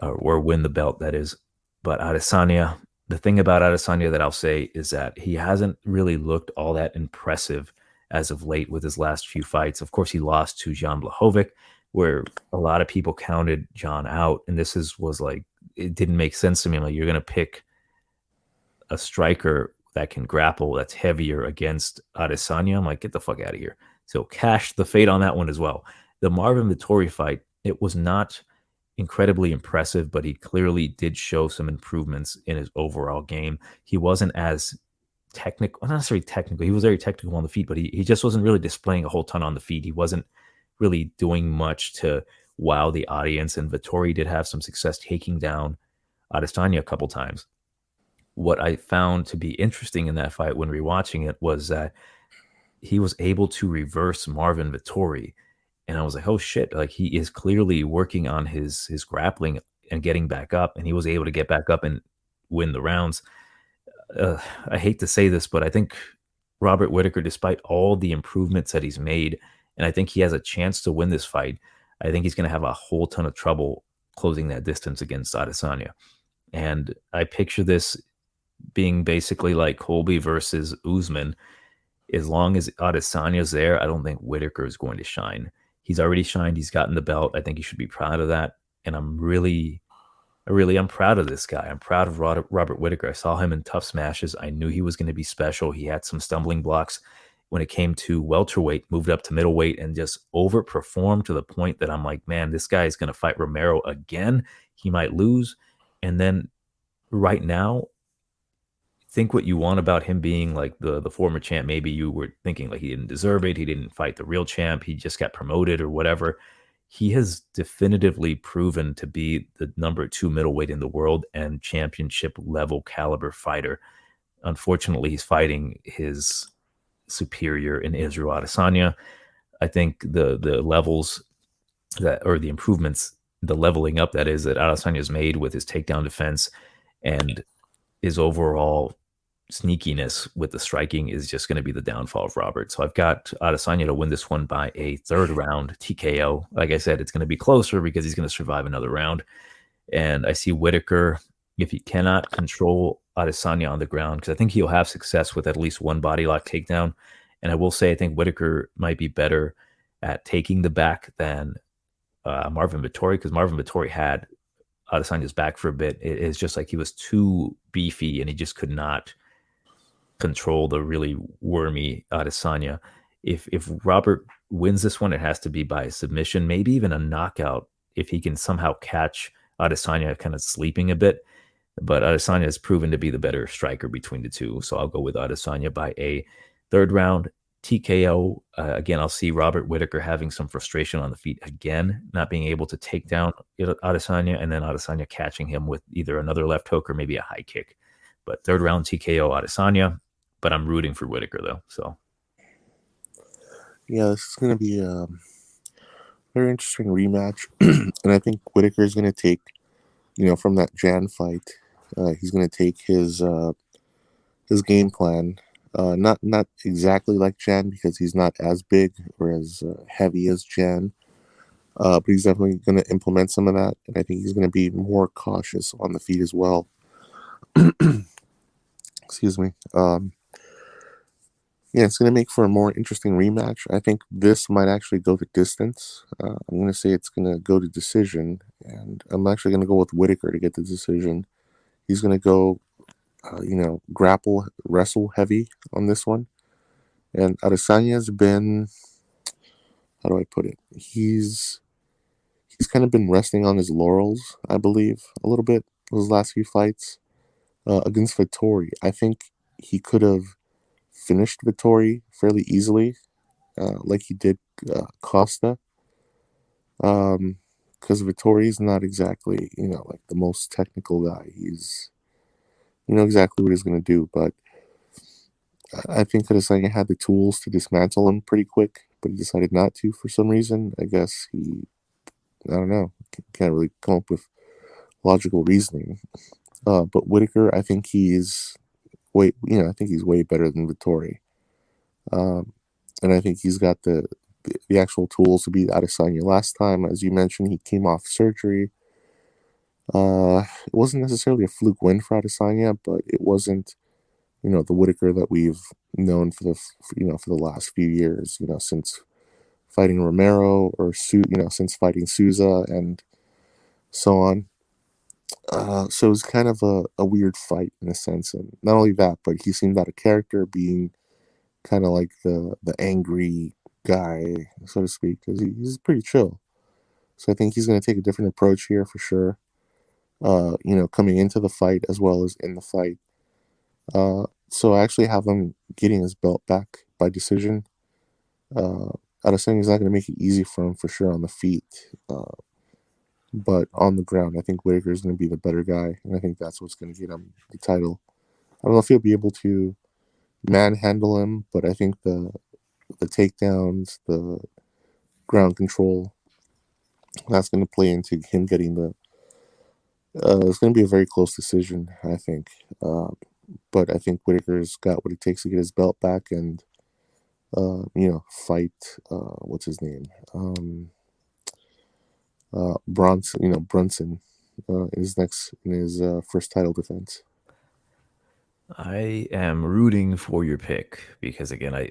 or win the belt, that is. But Adesanya, the thing about Adesanya that I'll say is that he hasn't really looked all that impressive as of late with his last few fights. Of course, he lost to Jan Blachowicz, where a lot of people counted Jan out. And this was like, it didn't make sense to me. I'm like, you're going to pick a striker that can grapple, that's heavier against Adesanya. I'm like, get the fuck out of here. So cash the fade on that one as well. The Marvin Vettori fight, it was not incredibly impressive, but he clearly did show some improvements in his overall game. He wasn't as technical, not necessarily technical. He was very technical on the feet, but he just wasn't really displaying a whole ton on the feet. He wasn't really doing much to wow the audience. And Vettori did have some success taking down Adesanya a couple times. What I found to be interesting in that fight when rewatching it was that he was able to reverse Marvin Vettori. And I was like, oh shit, like he is clearly working on his grappling and getting back up. And he was able to get back up and win the rounds. I hate to say this, but I think Robert Whittaker, despite all the improvements that he's made, and I think he has a chance to win this fight, I think he's going to have a whole ton of trouble closing that distance against Adesanya. And I picture this being basically like Colby versus Usman. As long as Adesanya's there, I don't think Whittaker is going to shine. He's already shined. He's gotten the belt. I think he should be proud of that. And I'm proud of this guy. I'm proud of Robert Whittaker. I saw him in Tough Smashes. I knew he was going to be special. He had some stumbling blocks when it came to welterweight, moved up to middleweight, and just overperformed to the point that I'm like, man, this guy is going to fight Romero again. He might lose. And then right now, think what you want about him being like the former champ. Maybe you were thinking like he didn't deserve it. He didn't fight the real champ. He just got promoted or whatever. He has definitively proven to be the number 2 middleweight in the world and championship level caliber fighter. Unfortunately, he's fighting his superior in Israel Adesanya. I think the levels or the improvements, the leveling up that is that Adesanya has made with his takedown defense and his overall sneakiness with the striking is just going to be the downfall of Robert. So I've got Adesanya to win this one by a 3rd round TKO. Like I said, it's going to be closer because he's going to survive another round. And I see Whittaker, if he cannot control Adesanya on the ground, because I think he'll have success with at least one body lock takedown. And I will say, I think Whittaker might be better at taking the back than Marvin Vettori, because Marvin Vettori had Adesanya's back for a bit. It's just like he was too beefy and he just could not control the really wormy Adesanya. If Robert wins this one, it has to be by submission, maybe even a knockout if he can somehow catch Adesanya kind of sleeping a bit. But Adesanya has proven to be the better striker between the two. So I'll go with Adesanya by a 3rd round TKO. Again, I'll see Robert Whittaker having some frustration on the feet again, not being able to take down Adesanya, and then Adesanya catching him with either another left hook or maybe a high kick. But 3rd round TKO Adesanya, but I'm rooting for Whittaker though. So yeah, this is going to be a very interesting rematch. And I think Whittaker is going to take, from that Jan fight, he's going to take his game plan. Not exactly like Jan, because he's not as big or as heavy as Jan, but he's definitely going to implement some of that, and I think he's going to be more cautious on the feet as well. Excuse me. Yeah, it's going to make for a more interesting rematch. I think this might actually go to distance. I'm going to say it's going to go to decision, and I'm actually going to go with Whittaker to get the decision. He's going to go grapple, wrestle heavy on this one. And Adesanya's been, how do I put it? He's he's kind of been resting on his laurels, I believe, a little bit those last few fights against Vettori. I think he could have finished Vettori fairly easily, like he did Costa. Because Vettori's not exactly, like the most technical guy. He's, exactly what he's going to do, but I think Adesanya had the tools to dismantle him pretty quick, but he decided not to for some reason. I guess I don't know, can't really come up with logical reasoning. But Whittaker, I think he's way better than Vettori. And I think he's got the actual tools to beat Adesanya. Last time, as you mentioned, he came off surgery. It wasn't necessarily a fluke win for Adesanya, but it wasn't, the Whittaker that we've known for the last few years, since fighting Romero or since fighting Souza and so on. So it was kind of a weird fight in a sense, and not only that, but he seemed out of character, being kind of like the angry guy, so to speak, because he's pretty chill. So I think he's going to take a different approach here for sure. Coming into the fight as well as in the fight. So I actually have him getting his belt back by decision. Adesanya's not going to make it easy for him for sure on the feet. But on the ground, I think Whittaker is going to be the better guy, and I think that's what's going to get him the title. I don't know if he'll be able to manhandle him, but I think the takedowns, the ground control, that's going to play into him getting the. It's going to be a very close decision, I think. But I think Whittaker's got what it takes to get his belt back and, fight. What's his name? Brunson is next in his first title defense. I am rooting for your pick because, again, I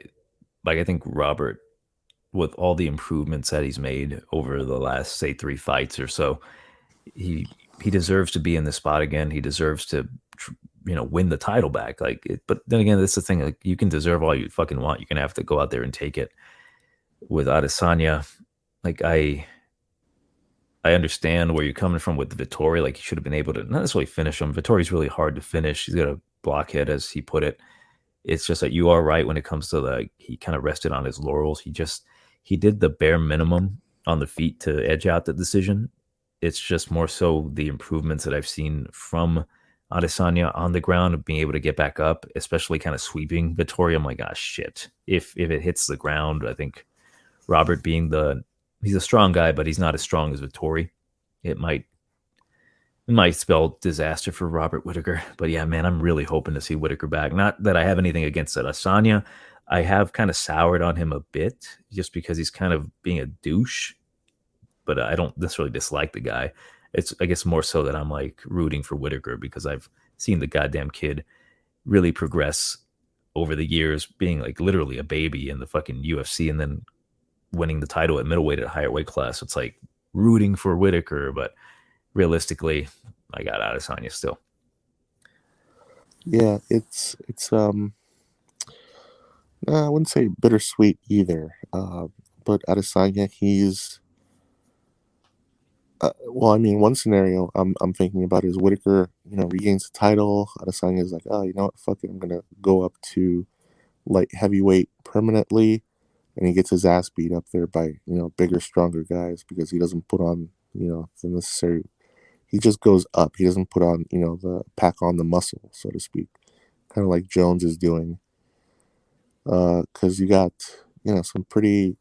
think Robert, with all the improvements that he's made over the last, say, 3 fights or so, he deserves to be in this spot again. He deserves to, win the title back. But then again, that's the thing. Like, you can deserve all you fucking want. You're gonna have to go out there and take it. With Adesanya, like I understand where you're coming from with Vettori. Like, he should have been able to not necessarily finish him. Vittori's really hard to finish. He's got a blockhead, as he put it. It's just that you are right when it comes to he kind of rested on his laurels. He did the bare minimum on the feet to edge out the decision. It's just more so the improvements that I've seen from Adesanya on the ground of being able to get back up, especially kind of sweeping Vettori. I'm like, shit. If it hits the ground, I think Robert being he's a strong guy, but he's not as strong as Vettori. It might spell disaster for Robert Whittaker. But yeah, man, I'm really hoping to see Whittaker back. Not that I have anything against Adesanya. I have kind of soured on him a bit just because he's kind of being a douche. But I don't necessarily dislike the guy. It's, I guess, more so that I'm like rooting for Whittaker because I've seen the goddamn kid really progress over the years, being like literally a baby in the fucking UFC and then winning the title at middleweight at a higher weight class. It's like rooting for Whittaker, but realistically, I got Adesanya still. Yeah, it's I wouldn't say bittersweet either. But Adesanya, he's one scenario I'm thinking about is Whittaker, regains the title. Adesanya is like, you know what, fuck it, I'm gonna go up to light heavyweight permanently, and he gets his ass beat up there by bigger, stronger guys because he doesn't put on the necessary. He just goes up. He doesn't put on the pack on the muscle, so to speak, kind of like Jones is doing. Because you got some pretty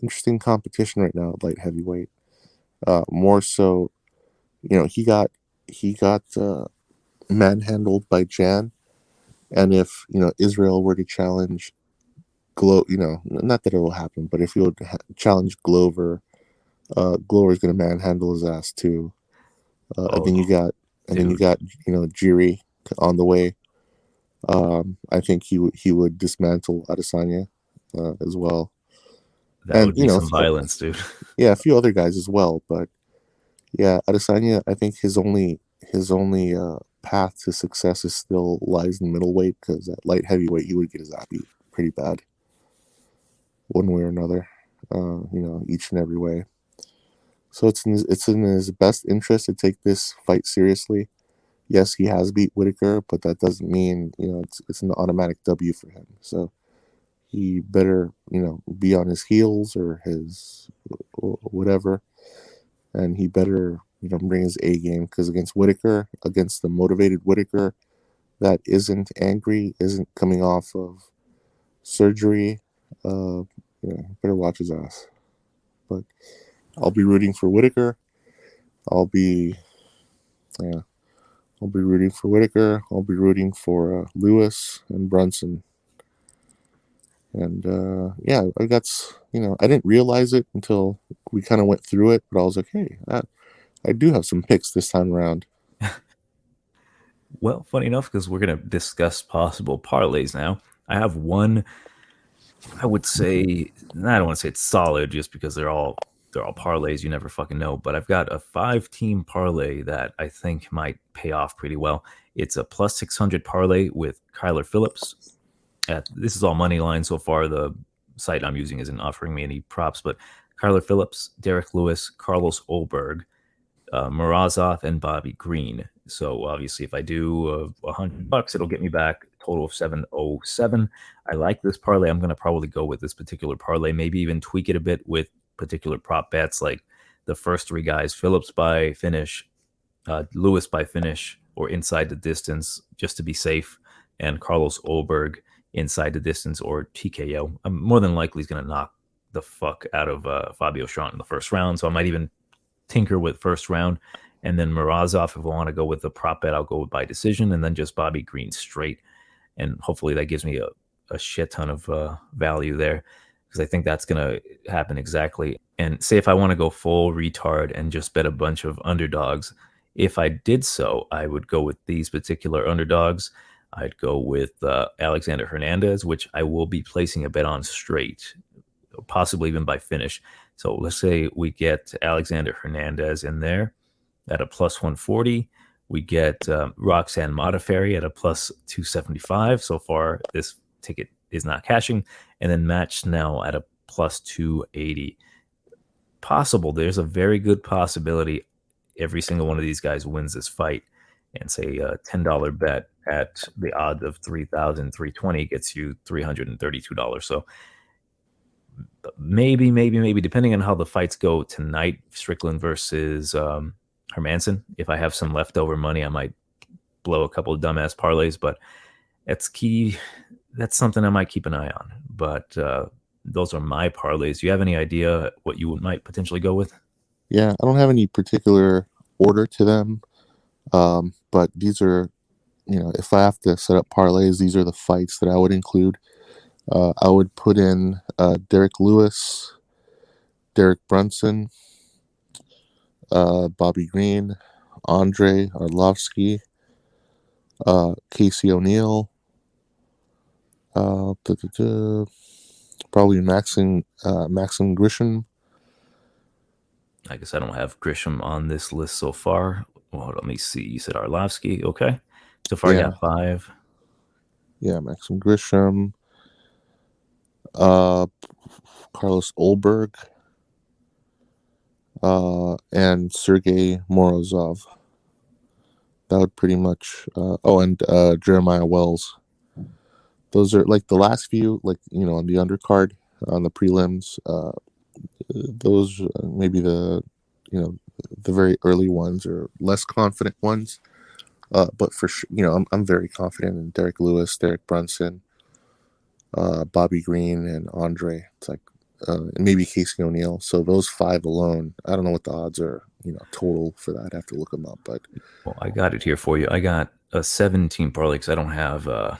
interesting competition right now at light heavyweight. More so, he got manhandled by Jan, and if Israel were to challenge not that it will happen, but if he would challenge Glover, Glover's going to manhandle his ass too. And then you got Jiri on the way. I think he would dismantle Adesanya as well. That would be some violence, dude. Yeah, a few other guys as well, but yeah, Adesanya, I think his only path to success is still lies in middleweight, because at light heavyweight he would get his ass beat pretty bad, one way or another, each and every way. So it's in his best interest to take this fight seriously. Yes, he has beat Whittaker, but that doesn't mean it's an automatic W for him. So he better be on his heels or his whatever, and he better bring his A game, because against Whittaker, against the motivated Whittaker that isn't angry, isn't coming off of surgery, better watch his ass. But I'll be rooting for Whittaker. I'll be rooting for Whittaker. I'll be rooting for Lewis and Brunson. And I got, I didn't realize it until we kind of went through it, but I was like, hey, I do have some picks this time around. Well, funny enough, because we're going to discuss possible parlays now. I have one, I would say, I don't want to say it's solid just because they're all parlays. You never fucking know. But I've got a 5-team parlay that I think might pay off pretty well. It's a plus 600 parlay with Kyler Phillips. This is all money line so far. The site I'm using isn't offering me any props, but Kyler Phillips, Derek Lewis, Carlos Ulberg, Morozov, and Bobby Green. So obviously, if I do $100, it'll get me back a total of 707. I like this parlay. I'm going to probably go with this particular parlay, maybe even tweak it a bit with particular prop bets, like the first 3 guys: Phillips by finish, Lewis by finish or inside the distance, just to be safe, and Carlos Ulberg inside the distance or TKO. I'm more than likely he's going to knock the fuck out of Fabio Cherant in the first round, so I might even tinker with first round. And then Morozov, if I want to go with the prop bet, I'll go by decision, and then just Bobby Green straight. And hopefully that gives me a shit ton of value there, because I think that's going to happen exactly. And say if I want to go full retard and just bet a bunch of underdogs, if I did so, I would go with these particular underdogs. I'd go with Alexander Hernandez, which I will be placing a bet on straight, possibly even by finish. So let's say we get Alexander Hernandez in there at a plus 140. We get Roxanne Modafferi at a plus 275. So far, this ticket is not cashing. And then Matt Schnell at a plus 280. Possible. There's a very good possibility every single one of these guys wins this fight. And say a $10 bet at the odds of 3,320 gets you $332. So maybe, depending on how the fights go tonight, Strickland versus Hermanson, if I have some leftover money, I might blow a couple of dumbass parlays, but that's key. That's something I might keep an eye on. But those are my parlays. Do you have any idea what you might potentially go with? Yeah, I don't have any particular order to them. But these are, if I have to set up parlays, these are the fights that I would include. I would put in Derek Lewis, Derek Brunson, Bobby Green, Andrade, Arlovski, Casey O'Neill, probably Maxim Grishin. I guess I don't have Grisham on this list so far. Well, let me see. You said Arlovski. Okay. So far, Yeah. I got 5. Yeah, Maxim Grisham, Carlos Ulberg, and Sergey Morozov. That would pretty much. And Jeremiah Wells. Those are like the last few, like on the undercard, on the prelims. Those maybe the very early ones or less confident ones. But for sure, I'm very confident in Derek Lewis, Derek Brunson, Bobby Green, and Andrade. It's like and maybe Casey O'Neill. So those 5 alone, I don't know what the odds are, total for that. I have to look them up. But well, I got it here for you. I got a 17 parlay because I don't have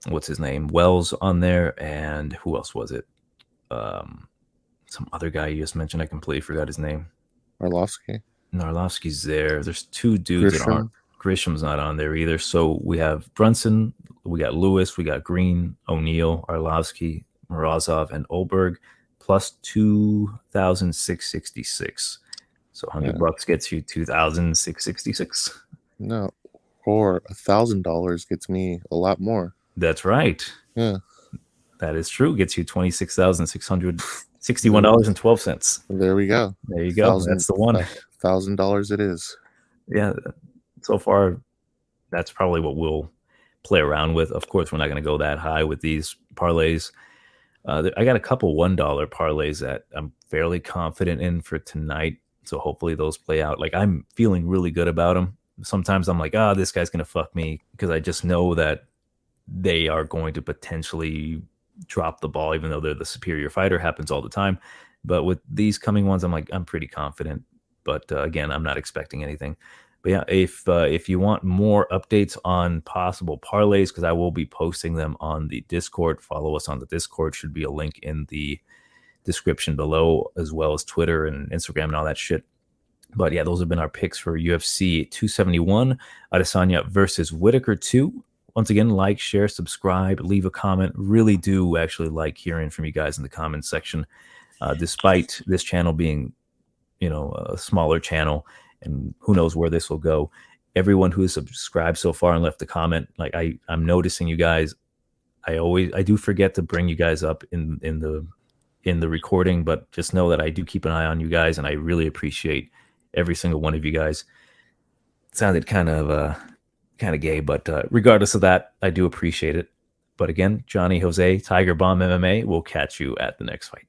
what's his name, Wells on there, and who else was it? Some other guy you just mentioned. I completely forgot his name. Arlovski. No, Arlovski's there. There's 2 dudes that aren't. Grisham's not on there either. So we have Brunson, we got Lewis, we got Green, O'Neill, Arlovski, Morozov, and Ulberg, plus 2,666. So $100 gets you 2,666. No, or $1,000 gets me a lot more. That's right. Yeah, that is true. Gets you 26,600 $61.12. There we go. There you go. That's the one. $1,000 it is. Yeah. So far, that's probably what we'll play around with. Of course, we're not going to go that high with these parlays. I got a couple $1 parlays that I'm fairly confident in for tonight. So hopefully those play out. Like, I'm feeling really good about them. Sometimes I'm like, this guy's going to fuck me, because I just know that they are going to potentially drop the ball, even though they're the superior fighter. Happens all the time. But with these coming ones, I'm like, I'm pretty confident. But again, I'm not expecting anything. But yeah, if you want more updates on possible parlays, because I will be posting them on the Discord, follow us on the Discord. Should be a link in the description below, as well as Twitter and Instagram and all that shit. But yeah, those have been our picks for UFC 271, Adesanya versus Whittaker 2. Once again, like, share, subscribe, leave a comment. Really do actually like hearing from you guys in the comment section. Despite this channel being, a smaller channel, and who knows where this will go, everyone who has subscribed so far and left a comment, like I'm noticing you guys. I do forget to bring you guys up in the recording, but just know that I do keep an eye on you guys, and I really appreciate every single one of you guys. It sounded kind of gay, but regardless of that, I do appreciate it. But again, Johnny Jose, Tiger Bomb MMA, will catch you at the next fight.